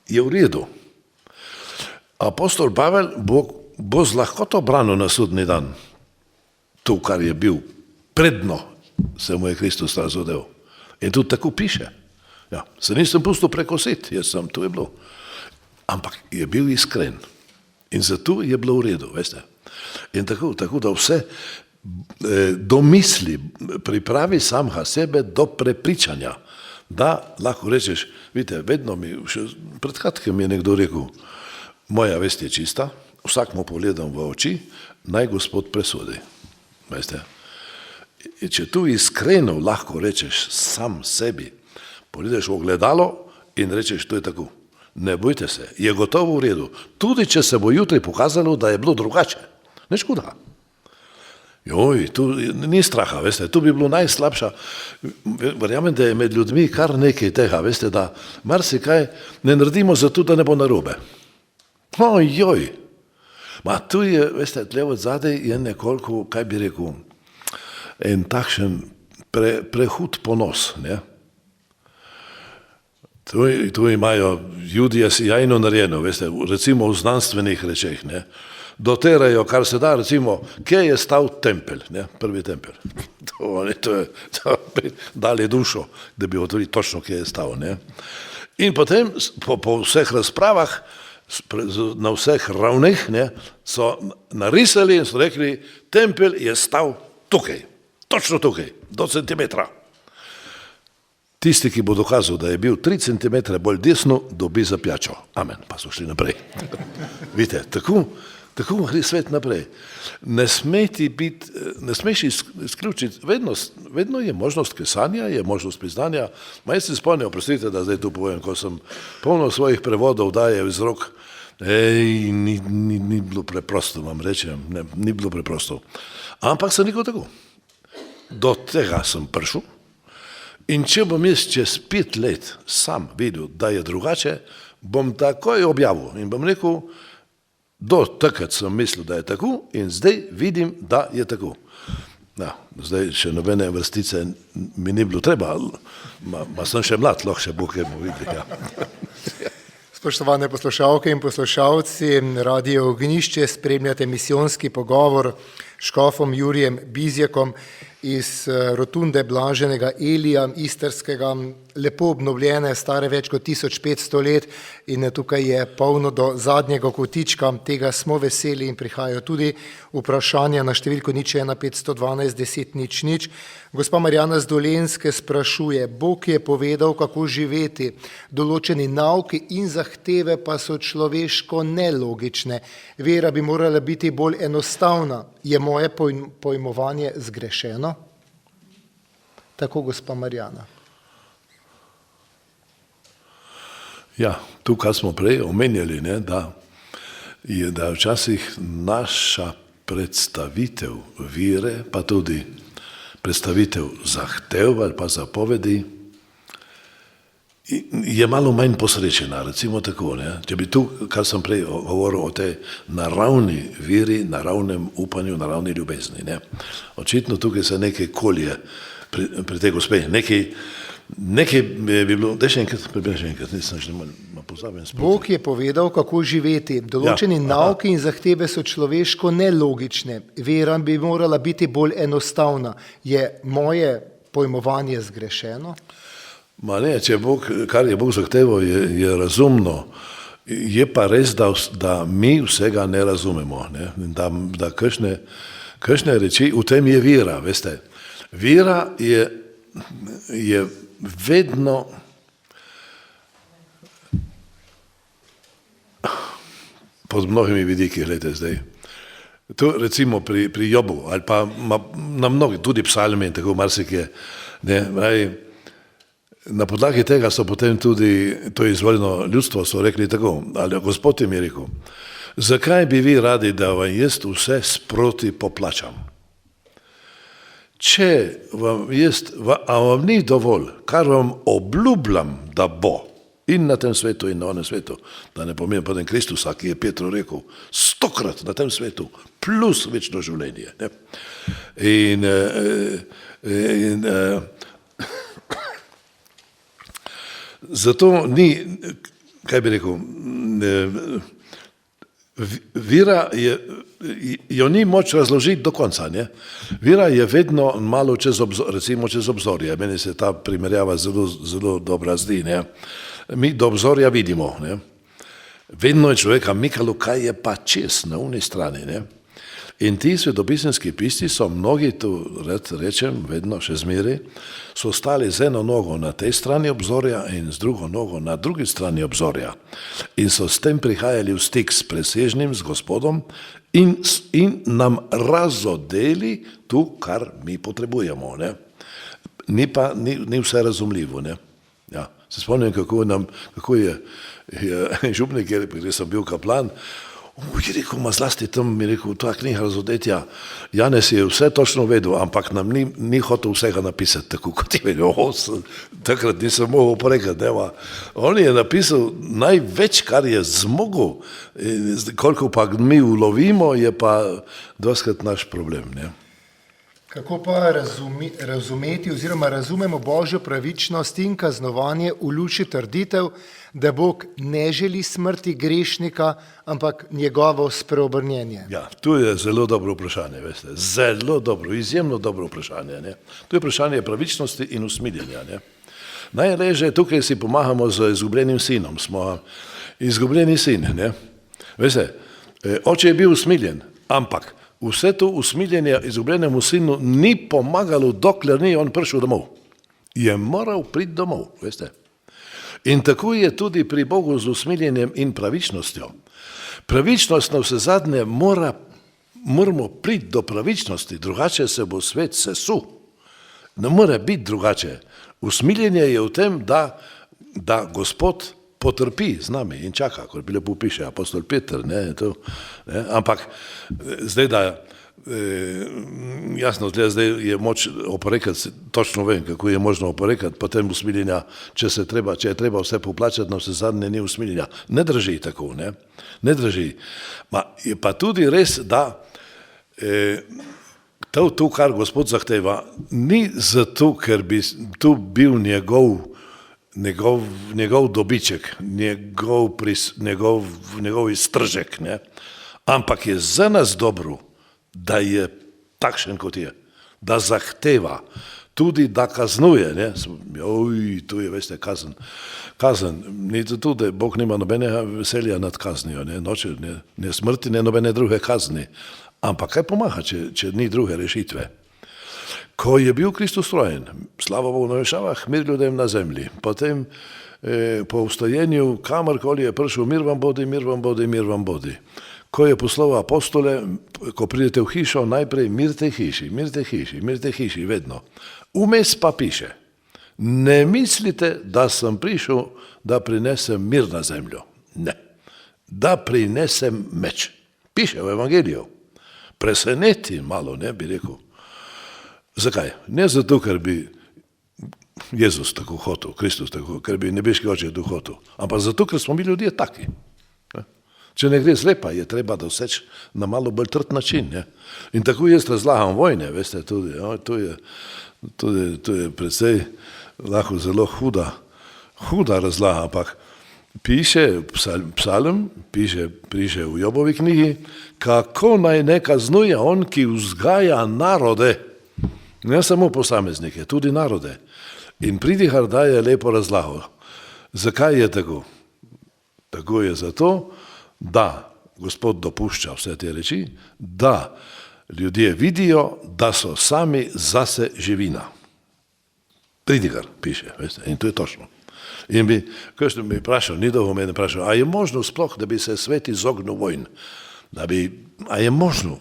Speaker 3: je v redu. Apostol Pavel bo z lahkoto branil na sodni dan to, kar je bil predno, se mu je Kristus razodel. In tudi tako piše. Ja, se nisem pustil prekositi, to je bilo. Ampak je bil iskren. In zato je bilo v redu, veste. In tako da vse domisli, pripravi samega sebe do prepričanja, da lahko rečeš, vidite, vedno še pred kratkim je nekdo rekel, moja vest je čista, vsak mu pogledam v oči, naj Gospod presodi. Veste. In če tu iskreno lahko rečeš sam sebi, pogledaš v ogledalo in rečeš, to je tako. Ne bojte se, je gotovo v redu. Tudi če se bo jutri pokazalo, da je bilo drugače. Ne škoda. Joj, tu ni straha, veste, tu bi bilo najslabša. Verjamem, da je med ljudmi kar nekaj tega, veste, da marsikaj ne naredimo zato, da ne bo narobe. Ojoj. Ma tu je, veste, tle od zadaj je nekoliko, kaj bi rekel, en takšen prehud ponos, ne? Tu imajo ljudje sjajno narejeno, veste, recimo v znanstvenih rečeh, ne, doterajo, kar se da, recimo, kje je stal tempelj, ne, prvi tempelj. To je dali dušo, da bi odvrli točno, kje je stal, ne. In potem, po vseh razpravah, na vseh ravneh, ne, so narisali in so rekli, tempelj je stal tukaj, točno tukaj, do centimetra. Tisti, ki bo dokazal, da je bil 3 cm bolj desno, dobi za pijačo. Amen. Pa so šli naprej. Vidite, tako gre svet naprej. Ne smeš izključiti, vedno je možnost kesanja, je možnost priznanja. Ma jaz se spomnim, oprostite, da zdaj tu povem, ko sem polno svojih prevodov dajal iz rok, ni bilo preprosto, vam rečem, ni bilo preprosto. Ampak sem rekel tako. Do tega sem prišel. In če bom jaz čez 5 let sam videl, da je drugače, bom takoj objavil in bom rekel, do takrat sem mislil, da je tako in zdaj vidim, da je tako. Ja, zdaj še nobene vrstice mi ni bilo treba, ma sem še mlad, lahko še Bog je mu vidi. Ja.
Speaker 2: Spoštovane poslušalke in poslušalci, Radio Ognišče, spremljate misijonski pogovor s škofom Jurijem Bizjakom iz rotunde Blaženega Elija Istrskega, lepo obnovljene, stare več kot 1500 let in tukaj je polno do zadnjega kotička, tega smo veseli in prihajajo tudi vprašanja na številko 01 512 10 00. Gospa Marjana z Dolenjske sprašuje, Bog je povedal, kako živeti, določeni nauki in zahteve pa so človeško nelogične. Vera bi morala biti bolj enostavna. Je moje pojmovanje zgrešeno? Tako, gospa Marjana.
Speaker 3: Ja, tu, kar smo prej omenjali, ne, da je včasih naša predstavitev vere, pa tudi predstavitev zahtev ali pa zapovedi, je malo manj posrečena, recimo tako. Ne. Če bi tu, kar sem prej govoril o tej naravni veri, naravnem upanju, naravni ljubezni. Ne. Očitno tukaj se nekaj kolje pri tej gospe. Nekaj bi bilo, da še enkrat, nisem že pozabim.
Speaker 2: Bog je povedal, kako živeti. Določeni nauki in zahteve so človeško nelogične. Vera bi morala biti bolj enostavna. Je moje pojmovanje zgrešeno?
Speaker 3: Ma ne, kar je Bog zahteval, je razumno. Je pa res, da mi vsega ne razumemo. Ne? Da kakšne reči, v tem je vera, veste. Vera je vedno pod mnogimi vidiki, gledajte zdaj. To recimo pri Jobu, ali pa na mnogi, tudi psalmi in tako marsikje. Na podlagi tega so potem tudi to izvoljeno ljudstvo so rekli tako, ali Gospod jim je rekel, zakaj bi vi radi, da vam jaz vse sproti poplačam? Če vam ni dovolj, kar vam obljubljam, da bo, in na tem svetu, in na onem svetu, da ne pomeni potem Kristusa, ki je Petru rekel, 100-krat na tem svetu, plus večno življenje. Ne? Zato ni, kaj bi rekel, vira jo ni moč razložiti do konca. Ne? Vira je vedno malo recimo čez obzorje. Meni se ta primerjava zelo dobra zdi. Ne? Mi do obzorja vidimo. Ne? Vedno je človeka mikalo, kaj je pa čez na uni strani. Ne? In ti svetopisemski pisci so mnogi, tu rečem, vedno še zmeri, so stali z eno nogo na tej strani obzorja in z drugo nogo na drugi strani obzorja. In so s tem prihajali v stik s presežnim, s Gospodom in nam razodeli tu, kar mi potrebujemo. Ne? Ni vse razumljivo. Ne? Ja. Se spomnim, kako je župnik, ker sem bil kaplan, je rekel, ma zlasti tam, mi rekel, ta knjiga razodetja, Janez je vse točno vedel, ampak nam ni hotel vsega napisati, tako kot je vedel, takrat nisem mogel oporekati. On je napisal največ, kar je zmogel, koliko pa mi ulovimo, je pa doskrat naš problem. Ne?
Speaker 2: Kako pa razumeti oziroma razumemo Božjo pravičnost in kaznovanje v luči trditev, da Bog ne želi smrti grešnika, ampak njegovo spreobrnjenje?
Speaker 3: Ja, tu je zelo dobro vprašanje, veste, zelo dobro, izjemno dobro vprašanje. Ne? To je vprašanje pravičnosti in usmiljenja. Ne? Najleže tukaj si pomagamo z izgubljenim sinom, smo izgubljeni sin. Ne? Veste, oče je bil usmiljen, ampak vse to usmiljenje izgubljenemu sinu ni pomagalo, dokler ni on prišel domov. Je moral priti domov, veste. In tako je tudi pri Bogu z usmiljenjem in pravičnostjo. Pravičnost na vse zadnje moramo priti do pravičnosti, drugače se bo svet sesul. Ne more biti drugače. Usmiljenje je v tem, da Gospod potrpi z nami in čaka, kot bi lepo piše apostol Peter. Ne, to, ne, ampak zdaj, da jasno, zdaj je moč oporekati, točno vem, kako je možno oporekati, potem usmiljenja, če je treba vse poplačati, na vse zadnje ni usmiljenja. Ne drži tako, ne drži. Je pa tudi res, da to, kar Gospod zahteva, ni zato, ker bi tu bil njegov dobiček, njegov iztržek, ne? Ampak je za nas dobro, da je takšen, kot je, da zahteva, tudi da kaznuje. Ne? Tu je, veste, kazen. Ni to, da Bog nima nobenega veselja nad kaznijo, ne smrti, ne nobene druge kazni. Ampak kaj pomaga, če ni druge rešitve? Ko je bil Kristus rojen, slava Bogu na višavah, mir ljudem na zemlji, potem po vstajenju, kamorkoli je prišel, mir vam bodi, mir vam bodi, mir vam bodi. Ko je poslal apostole, ko pridete v hišo, najprej mirte hiši, mirte hiši, mirte hiši, vedno. Vmes pa piše, ne mislite, da sem prišel, da prinesem mir na zemljo. Ne, da prinesem meč. Piše v evangeliju. Preseneti malo, ne bi rekel. Zakaj? Ne zato, ker bi Jezus tako hotel, Kristus tako, ker bi nebeški oče to hotel, ampak zato, ker smo mi ljudje taki. Če ne gre zlepa, je treba doseči na malo bolj trd način. Ne? In tako jaz razlagam vojne, veste, tudi, to je precej lahko zelo huda razlaga, ampak piše psalm, piše v Jobovi knjigi, kako naj ne kaznuje on, ki vzgaja narode, ne samo posameznike, tudi narode. In Pridihar daje lepo razlago. Zakaj je tako? Tako je zato, da Gospod dopušča vse te reči, da ljudje vidijo, da so sami zase živina. Pridihar piše, veste, in to je točno. In ko sem mi vprašal, ni dolgo mene vprašal, a je možno sploh, da bi se svet izognil vojn? A je možno?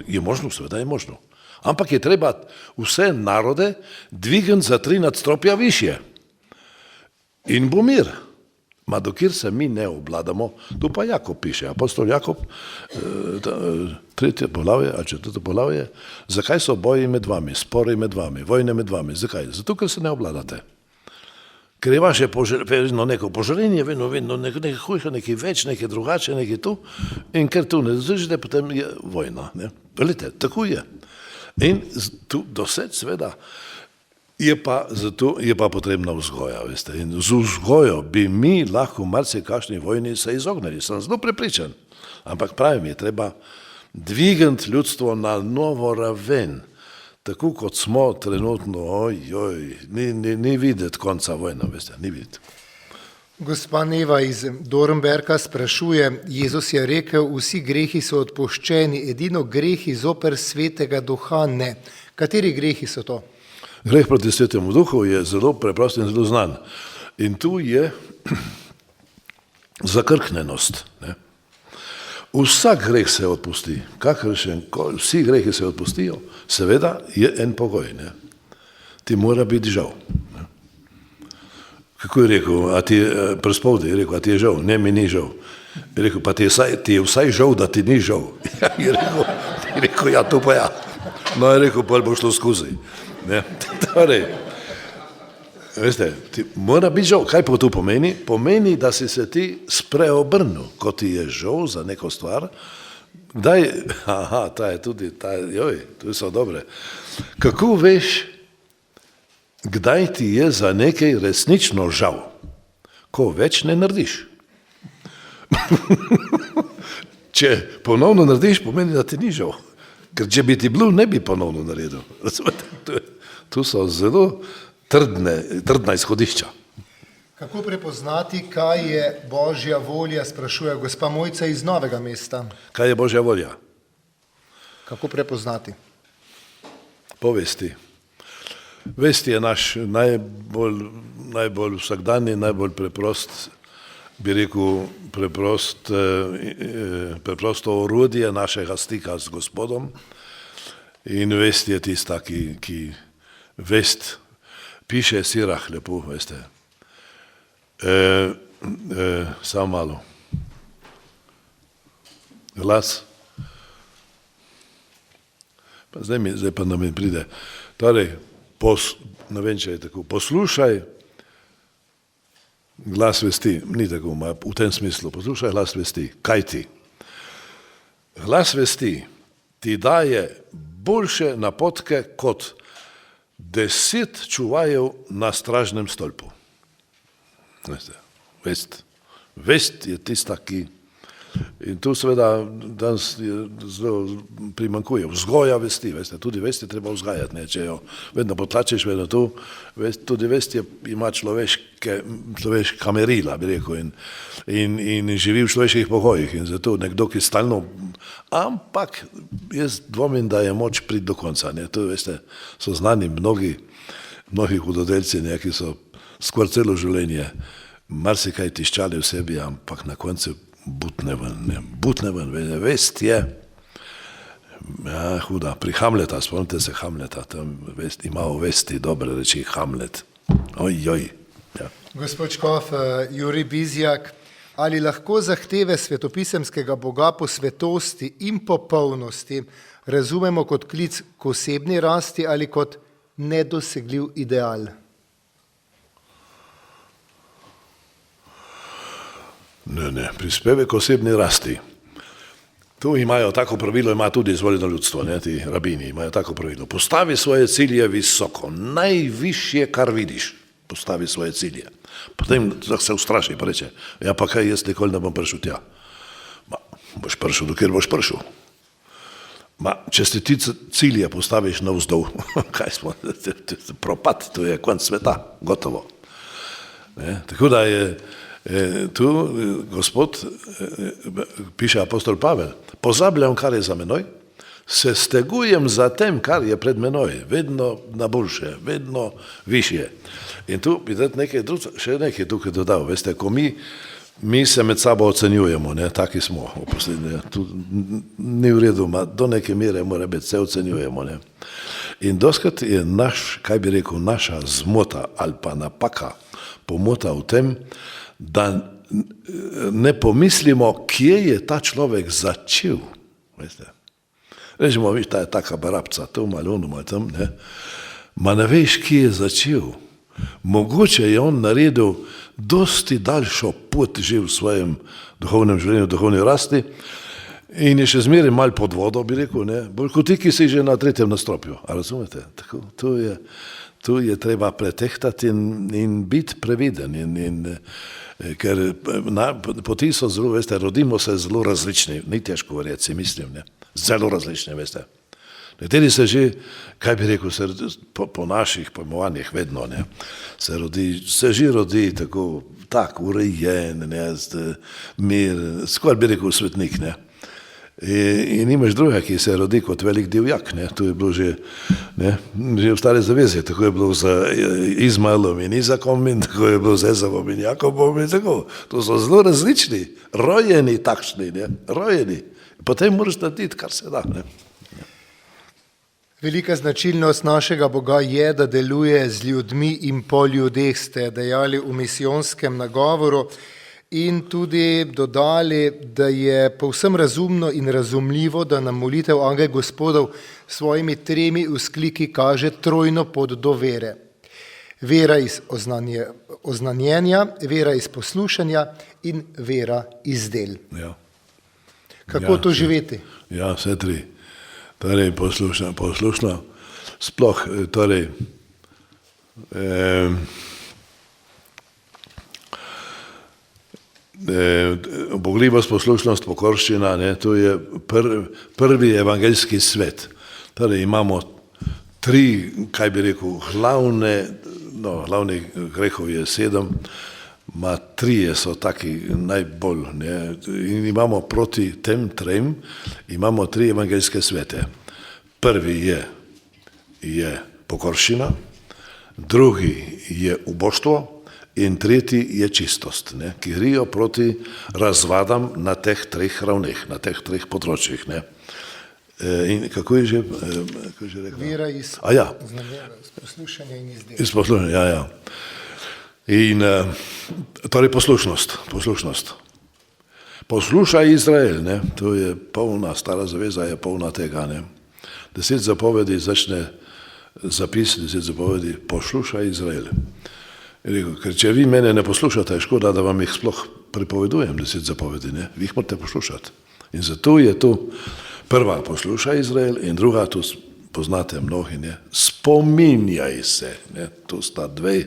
Speaker 3: Je možno, seveda je možno. Ampak je treba vse narode dvigati za 3 nadstropja više. In bo mir. Ma dokler se mi ne obvladamo, tu pa Jakob piše, apostol Jakob, 3. poglavje ali 4. poglavje, zakaj so boji med vami, spori med vami, vojne med vami, zakaj? Zato, ker se ne obvladate. Ker je vaše vedno neko poželenje, vedno nekaj hujša, nekaj več, nekaj drugače, nekaj tu, in ker tu ne zdržite, potem je vojna. Velite, tako je. In tu dosed, seveda, je pa potrebna vzgoja, veste. In z vzgojo bi mi lahko marsikakšni vojni se izognili, sem zelo prepričan. Ampak pravim, je treba dvigati ljudstvo na novo raven, tako kot smo trenutno, ni videti konca vojna, veste, ni videti.
Speaker 2: Gospa Neva iz Dornberka sprašuje, Jezus je rekel, vsi grehi so odpuščeni, edino grehi zoper svetega duha ne. Kateri grehi so to?
Speaker 3: Greh proti svetemu duhu je zelo preprost in zelo znan. In tu je zakrknenost. Ne? Vsak greh se odpusti, vsi grehi se odpustijo, seveda je en pogoj. Ne? Ti mora biti žal. Ne? Kako je rekel, prespovedi je rekel, a ti je žal? Ne, mi ni žal. Je rekel, pa ti je vsaj žal, da ti ni žal. Je rekel, ja, to pa ja. No, je rekel, pa bo šlo skozi. Ne, torej, veste, mora biti žal. Kaj pa to pomeni? Pomeni, da si se ti spreobrnil, ko ti je žal za neko stvar. Tu so dobre. Kako veš, kdaj ti je za nekaj resnično žal? Ko več ne narediš. Če ponovno narediš, pomeni, da ti ni žal. Ker če bi ti bilo, ne bi ponovno naredil. Tu so zelo trdna izhodišča.
Speaker 2: Kako prepoznati, kaj je Božja volja, sprašuje gospa Mojca iz Novega mesta.
Speaker 3: Kaj je Božja volja?
Speaker 2: Kako prepoznati?
Speaker 3: Po vesti. Vest je naš najbolj vsakdanji, najbolj preprost, bi rekel, preprosto orodje našega stika z Gospodom. In vest je tista, ki vest piše Sirah lepo, veste. Samo malo. Glas. Zdaj pa nam pride. Torej, ne vem, če je tako, poslušaj glas vesti, ni tako, v tem smislu, poslušaj glas vesti, kaj ti? Glas vesti ti daje boljše napotke kot 10 čuvajev na stražnem stolpu. Vest je tista, ki in tu seveda danes zelo primanjkuje. Vzgoja vesti, veste, tudi vest je treba vzgajati, ne, če jo vedno potlačiš, vedno tu, tudi vest ima človeška merila, bi rekel, in živi v človeških pogojih in zato nekdo, ki stalno, ampak jaz dvomim, da je moč priti do konca, ne, tu, veste, so znani mnogi hudodelci, ne, ki so skoraj celo življenje marsikaj tiščali v sebi, ampak na koncu butne ven, vest je huda. Pri Hamleta, spomnite se Hamleta, tam ima v vesti dobre reči Hamlet. Ja.
Speaker 2: Gospod škof Jurij Bizjak, ali lahko zahteve svetopisemskega Boga po svetosti in popolnosti razumemo kot klic k osebni rasti ali kot nedosegljiv ideal?
Speaker 3: Ne, prispevek osebni rasti. Tu imajo tako pravilo, ima tudi izvoljeno ljudstvo, ne, ti rabini imajo tako pravilo. Postavi svoje cilje visoko, najvišje, kar vidiš, postavi svoje cilje. Potem se ustraši pa reče, ja pa kaj, jaz nikoli ne bom prišel tja. Boš prišel, dokjer boš prišel. Če si ti cilje postaviš navzdol, kaj smo, propad, to je konec sveta, gotovo. Ne, tako da je tu Gospod, piše apostol Pavel, pozabljam, kar je za menoj, se stegujem za tem, kar je pred menoj, vedno na boljše, vedno višje. In tu bi dati še nekaj tukaj dodal, veste, ko mi Mi se med sabo ocenjujemo, ne, taki smo, ne, tu ni v redu, do neke mere mora biti, se ocenjujemo. Ne. In doskrat je kaj bi rekel, naša zmota ali pa napaka, pomota v tem, da ne pomislimo, kje je ta človek začel. Veste. Rečemo, viš, ta je taka barabca, to malo, ono malo tam, ne. Ma ne veš, kje je začel. Mogoče je on naredil dosti daljšo pot že v svojem duhovnem življenju, duhovni rasti in je še zmeraj mal pod vodo, bi rekel, ne, bolj kot ti, ki si že na 3. nadstropju. A razumete? Tako, tu je treba pretehtati in biti previden. Ker poti so zelo, veste, rodimo se zelo različni, ni težko verjeti, si mislim, ne, zelo različni, veste. Nekateri se že, kaj bi rekel, po naših pojmovanjih vedno, ne, se že rodi tako urejen, ne, mir, skoraj bi rekel svetnik, ne. In imaš druge, ki se rodi kot velik divjak, ne, to je bilo že v Stari zavezi, tako je bilo z Izmaelom in Izakom in tako je bilo z Ezavom in Jakobom in tako. To so zelo različni, rojeni takšni, ne, rojeni. Potem moraš narediti, kar se da, ne.
Speaker 2: Velika značilnost našega Boga je, da deluje z ljudmi in po ljudeh, ste dejali v misijonskem nagovoru in tudi dodali, da je povsem razumno in razumljivo, da nam molitev Angel Gospodov s svojimi 3 vzkliki kaže trojno pot do vere. Vera iz oznanjenja, vera iz poslušanja in vera iz del.
Speaker 3: Ja.
Speaker 2: Kako to živeti?
Speaker 3: Ja, vse 3. Torej, poslušno, sploh, torej, ubogljivost, poslušnost, pokorščina, ne, to je prvi evangeljski svet. Torej, imamo 3, kaj bi rekel, glavnih grehov je 7, 3 so taki najbolj, ne, in imamo proti tem 3, imamo 3 evangeljske svete. Prvi je pokorščina, drugi je uboštvo in tretji je čistost, ne, ki grijo proti razvadam na teh 3 ravneh, na teh 3 področjih, ne. In kako je že rekel?
Speaker 2: Vera iz poslušanja in iz dela.
Speaker 3: Iz poslušanja, ja. In torej poslušnost. Poslušaj Izrael, ne, to je polna, Stara zaveza je polna tega, ne. 10 zapovedi začne zapis, 10 zapovedi, poslušaj Izrael. Rekel, ker če vi mene ne poslušate, je škoda, da vam jih sploh pripovedujem 10 zapovedi, ne, vi jih morate poslušati. In zato je tu prva, poslušaj Izrael, in druga, tu poznate mnogi, ne, spominjaj se, ne, tu sta 2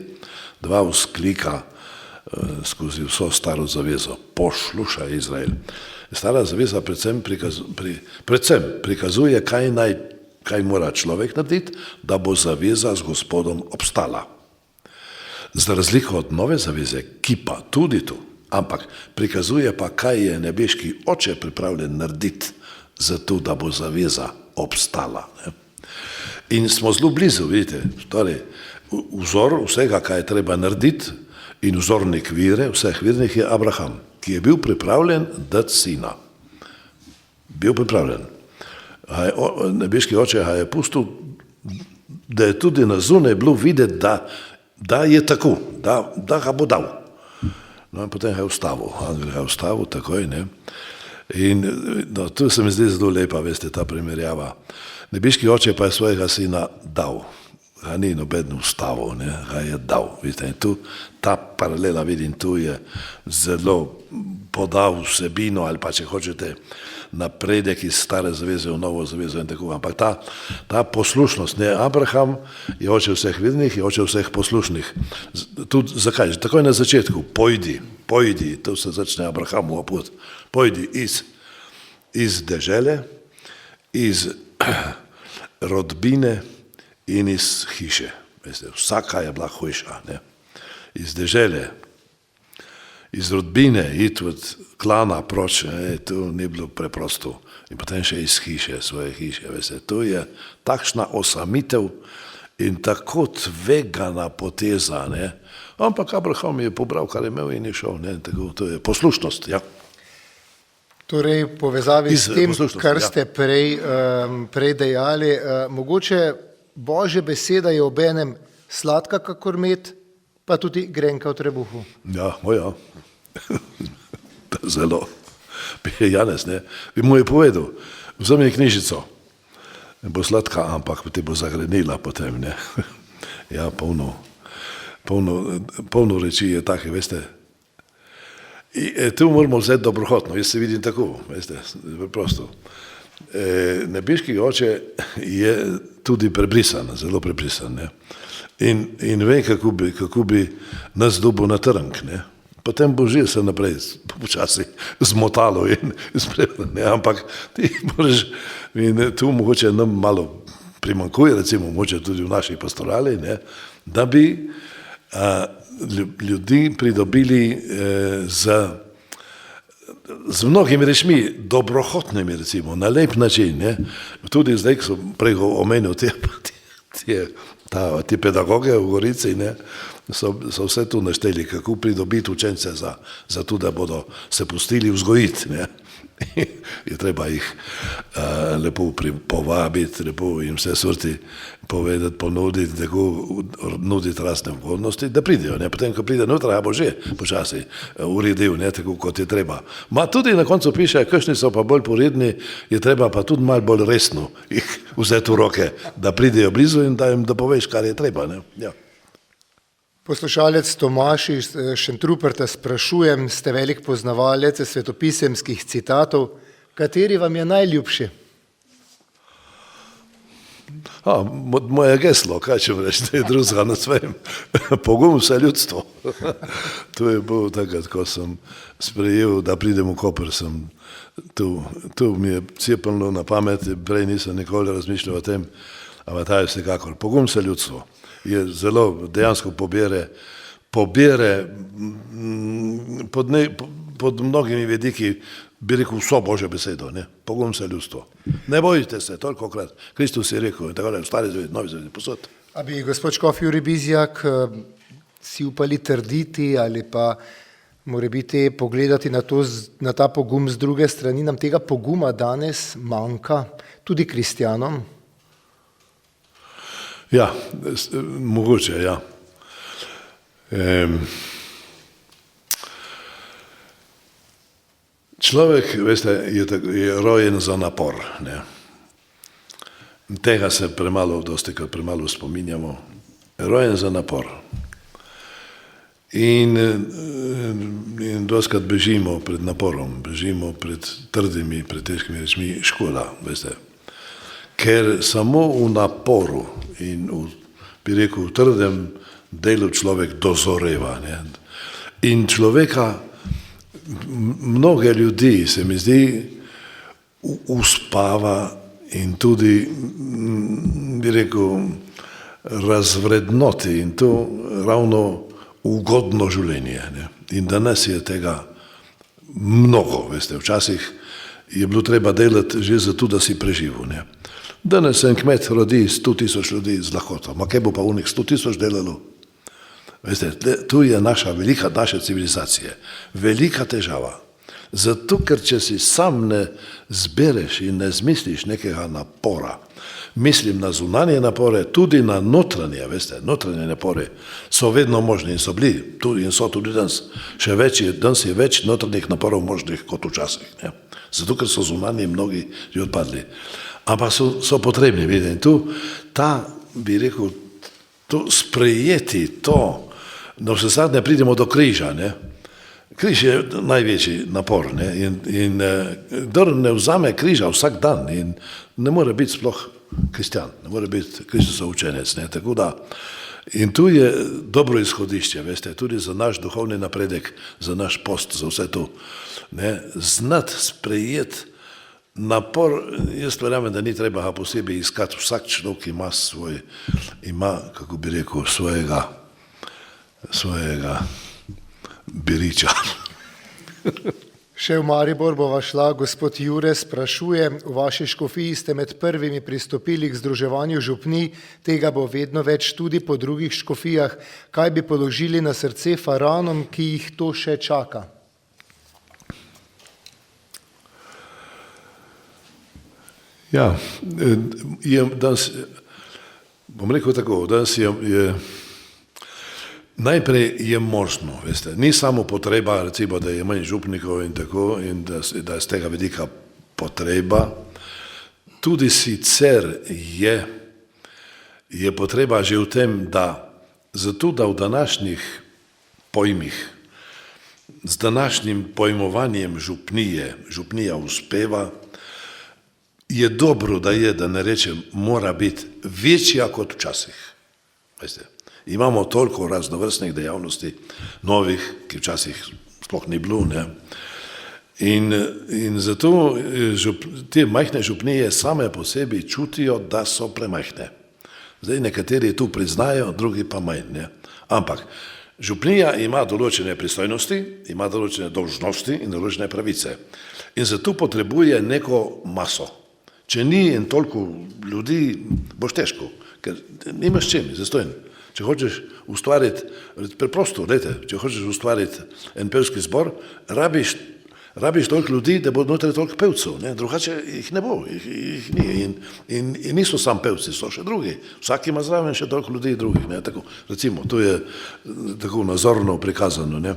Speaker 3: vzklika skozi vso Staro zavezo. Poslušaj Izrael. Stara zaveza predvsem prikazuje, kaj mora človek narediti, da bo zaveza z Gospodom obstala. Za razliko od nove zaveze, ki pa tudi tu, ampak prikazuje pa, kaj je nebeški Oče pripravljen narediti, zato da bo zaveza obstala. Ne? In smo zelo blizu, vidite, torej, vzor vsega, kaj je treba narediti in vzornik vire, vseh virnih je Abraham, ki je bil pripravljen dati sina. Bil pripravljen. Nebeški Oče ga je pustil, da je tudi na zunaj bilo videti, da je tako, da ga bo dal. No in potem ga je ustavil, angel ga je ustavil takoj, ne. In no, tu se mi zdi zelo lepa, veste, ta primerjava. Nebeški Oče pa je svojega sina dal. Ga ni noben ustavil, ne, ga je dal. Vidite, in tu ta paralela, vidim, tu je zelo podal vsebino ali pa, če hočete, napredek iz Stare zaveze v Novo zavezo in tako. Ampak ta poslušnost, ne, Abraham je oče vseh vidnih, je oče vseh poslušnih. Tudi zakaj? Takoj na začetku, pojdi, to se začne Abrahamova pot, pojdi iz dežele, iz rodbine in iz hiše. Veste, vsaka je bila hujša, ne. Iz dežele, iz rodbine, iti od klana proč, to ni bilo preprosto. In potem še iz hiše, svoje hiše, veste. To je takšna osamitev in tako tvegana poteza, ne, Ampak Abraham je pobral, kar je imel in je šel. Ne? Tako, to je poslušnost. Ja.
Speaker 2: Torej, v povezavi s tem, kar
Speaker 3: ja.
Speaker 2: ste prej dejali, mogoče Božja beseda je obenem sladka kakor med, pa tudi grenka v trebuhu.
Speaker 3: Ja, moja. Zelo. Janez, ne, bi mu je povedal, vzemi knjižico, bo sladka, ampak te bo zagrenila potem, ne. Ja, polno reči je take, veste. Tu moramo vzeti dobrohotno, jaz se vidim tako, veste, preprosto. Nebeški oče je tudi prebrisan, zelo prebrisan, ne. In ve, kako bi nas dobil na trnk, ne. Potem bo že se naprej počasi zmotalo in spremljalo, ne, ampak ti moraš, in tu mogoče nam malo primankuje, recimo mogoče tudi v naši pastorali, ne, da bi ljudi pridobili z mnogimi rečmi, dobrohotnimi recimo, na lep način, ne, tudi zdaj, ko sem prej omenil te pedagoge v Gorici, ne, so vse tu našteli, kako pridobiti učence za to, da bodo se pustili vzgojiti, ne. Je treba jih lepo povabiti, lepo jim vse sorti povedati, ponuditi, tako nuditi razne ugodnosti, da pridejo, ne. Potem, ko pride noter, bo že počasi uredil, ne, tako kot je treba. Ma tudi na koncu piše, kakšni so pa bolj poredni, je treba pa tudi malo bolj resno jih vzeti v roke, da pridejo blizu in da jim dopoveš, kar je treba, ne. Ja.
Speaker 2: Poslušalec Tomaš iz Šentruperta sprašujem, ste velik poznavalec svetopisemskih citatov, kateri vam je najljubši?
Speaker 3: Moje geslo, kaj če reči, da je drugega na svojem. Pogum vse ljudstvo. To je bilo takrat, ko sem sprejel, da pridem v Koper, tu mi je cepljeno na pamet, prej nisem nikoli razmišljal o tem, ampak ta je vsekakor. Pogum vse ljudstvo. Je zelo dejansko pobere pod mnogimi vediki, bi rekel, vso Božjo besedo, ne, pogum se ljudstvo. Ne bojite se, tolikokrat, Kristus je rekel, in tako da, stari zaved, novi zaved, posod.
Speaker 2: A bi gospod Škof Jurij Bizjak si upali trditi ali pa morebiti pogledati na ta pogum z druge strani, nam tega poguma danes manjka, tudi kristjanom?
Speaker 3: Ja, mogoče, ja. Človek, veste, je rojen za napor, ne. Tega se dostikrat premalo spominjamo. Rojen za napor. In dostikrat bežimo pred naporom, bežimo pred trdimi, pred težkimi rečmi, škoda, veste. Ker samo v naporu in bi rekel, v trdem delu človek dozoreva. Ne? In človeka, mnoge ljudi se mi zdi, uspava in tudi, bi rekel, razvrednoti in to ravno ugodno življenje. Ne? In danes je tega mnogo, veste, včasih je bilo treba delati že zato, da si preživel. Ne? Danes en kmet rodi 100.000 ljudi z lahkoto. Ma kaj bo pa unih 100.000 delalo? Veste, tu je naše civilizacije. Velika težava. Zato, ker če si sam ne zbereš in ne zmisliš nekega napora, mislim na zunanje napore, tudi na notranje, veste, notranje napore so vedno možni in so bili, tudi in so tudi danes. Danes je več notranjih naporov možnih kot včasih. Ne? Zato, ker so zunanje mnogi že odpadli. Ampak so potrebni, vidite, in tu bi rekel, to sprejeti to, da vse zadnje pridemo do križa, ne. Križ je največji napor, ne, in kdor ne vzame križa vsak dan in ne more biti sploh kristjan, ne more biti Kristusov učenec, ne, tako da, in tu je dobro izhodišče, veste, tudi za naš duhovni napredek, za naš post, za vse to, ne, znati sprejeti napor, jaz verjamem, da ni treba ga posebej iskati, vsak človek ima, kako bi rekel, svojega biriča.
Speaker 2: Še v Maribor bova šla, gospod Jure sprašuje, v vaši škofiji ste med prvimi pristopili k združevanju župnij, tega bo vedno več tudi po drugih škofijah. Kaj bi položili na srce faraonom, ki jih to še čaka?
Speaker 3: Ja, danes, bom rekel tako, danes najprej je možno, veste, ni samo potreba, recimo, da je manj župnikov in tako, in da je z tega vidika potreba, tudi sicer je potreba že v tem, da zato, da v današnjih pojmih, z današnjim pojmovanjem župnija uspeva, je dobro, da ne rečem, mora biti večja kot včasih. Veste, imamo toliko raznovrstnih dejavnosti, novih, ki včasih sploh ni bilo, ne. In zato te majhne župnije same po sebi čutijo, da so premajhne. Zdaj nekateri tu priznajo, drugi pa manj, ne. Ampak župnija ima določene pristojnosti, ima določene dolžnosti in določene pravice. In zato potrebuje neko maso. Če ni in toliko ljudi, boš težko, ker nimaš čem, zastojen. Če hočeš ustvariti, preprosto, če hočeš ustvariti en pevski zbor, rabiš toliko ljudi, da bo noter toliko pevcev, ne? Drugače jih ne bo, jih ni. In niso sam pevci, so še drugi. Vsak ima zraven še toliko ljudi drugih, ne? Tako, recimo, to je tako nazorno prikazano, ne?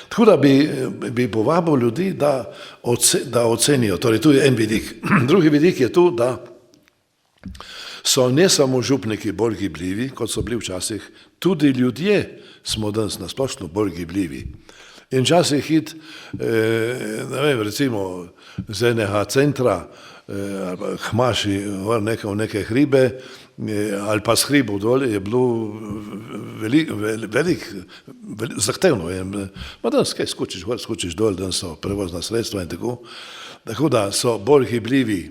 Speaker 3: Tako da bi povabil ljudi, da ocenijo, torej tu je en vidik. Drugi vidik je tu, da so ne samo župniki bolj gibljivi, kot so bili včasih, tudi ljudje smo danes nasplošno bolj gibljivi. In včasih iti, ne vem, recimo z enega centra, ali Hmaši, v neke hribe, ali pa s hribov dol, je bilo velik, zahtevno. Ma danes kaj skočiš gor, skočiš dol, danes so prevozna sredstva in tako. Tako da so bolj gibljivi,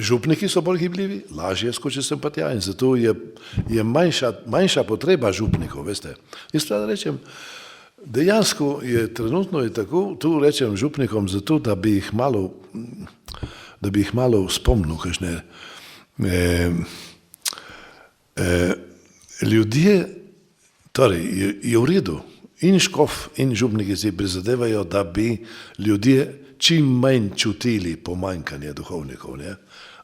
Speaker 3: župniki so bolj gibljivi, lažje skoči sem pa tja in zato je manjša potreba župnikov, veste. Jaz da rečem, dejansko je trenutno je tako, tu rečem župnikom zato, da bi jih malo spomnil, kakšne ljudje, torej je v redu, in škof in župniki si prizadevajo, da bi ljudje čim manj čutili pomanjkanje duhovnikov, ne?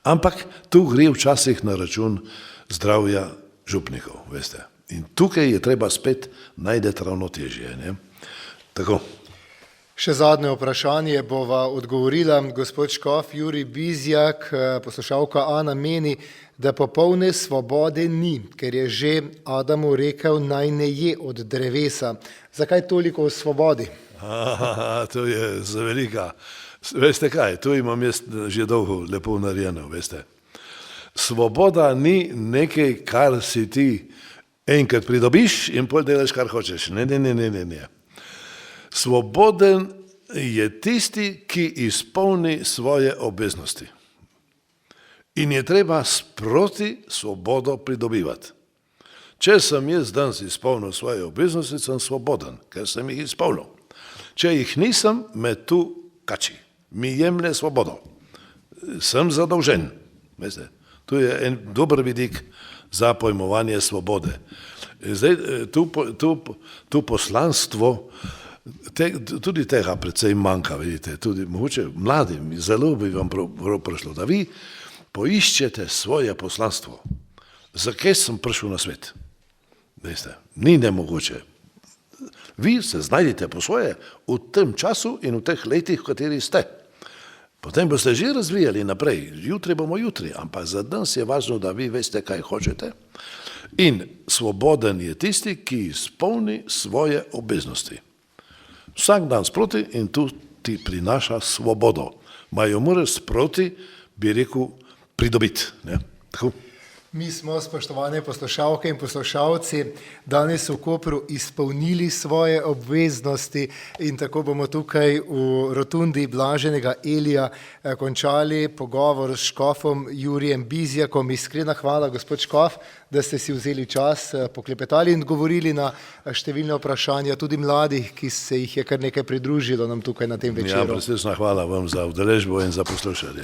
Speaker 3: Ampak tu gre včasih na račun zdravja župnikov, veste. In tukaj je treba spet najti ravnotežje, ne? Tako.
Speaker 2: Še zadnje vprašanje bova odgovorila. Gospod škof Jurij Bizjak, poslušalka Ana meni, da popolne svobode ni, ker je že Adamu rekel, naj ne je od drevesa. Zakaj toliko o svobodi?
Speaker 3: To je za velika. Veste kaj, tu imam jaz že dolgo lepo narejeno, veste. Svoboda ni nekaj, kar si ti enkrat pridobiš in pol delaš, kar hočeš. Ne. Svoboden je tisti, ki izpolni svoje obveznosti. In je treba sproti svobodo pridobivati. Če sem jaz danes izpolnil svoje obveznosti, sem svoboden, ker sem jih izpolnil. Če jih nisem, me tu kači, mi jemlje svobodo. Sem zadolžen, veste. Tu je en dober vidik za pojmovanje svobode. Zdaj, tu poslanstvo, tudi tega predvsej manjka, vidite, tudi mogoče mladim, zelo bi vam prišlo, da vi poiščete svoje poslanstvo. Zakaj sem prišel na svet? Veste, ni nemogoče. Vi se znajdete po svoje v tem času in v teh letih, v kateri ste. Potem boste že razvijali naprej, jutri bomo jutri, ampak za danes je važno, da vi veste, kaj hočete. In svoboden je tisti, ki izpolni svoje obveznosti. Vsak dan sproti in tu ti prinaša svobodo. Ma jo moraš sproti, bi rekel, pridobiti. Ne? Tako.
Speaker 2: Mi smo, spoštovane poslušalke in poslušalci, danes v Kopru izpolnili svoje obveznosti in tako bomo tukaj v rotundi Blaženega Elija končali pogovor s škofom Jurijem Bizjakom. Iskrena hvala, gospod škof, da ste si vzeli čas, poklepetali in odgovorili na številne vprašanja, tudi mladih, ki se jih je kar nekaj pridružilo nam tukaj na tem
Speaker 3: Ja,
Speaker 2: večeru.
Speaker 3: presrečno hvala vam za udeležbo in za poslušanje.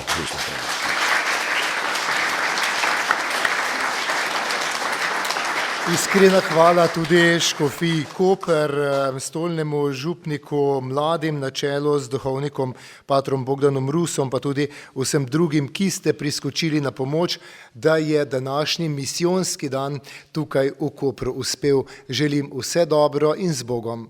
Speaker 2: Iskrena hvala tudi škofiji Koper, stolnemu župniku mladim na čelu z duhovnikom patrom Bogdanom Rusom, pa tudi vsem drugim, ki ste priskočili na pomoč, da je današnji misijonski dan tukaj v Kopru uspel. Želim vse dobro in z Bogom.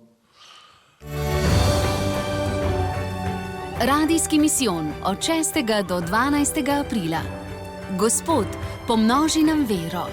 Speaker 1: Radijski misijon od 6. do 12. aprila. Gospod, pomnoži nam vero.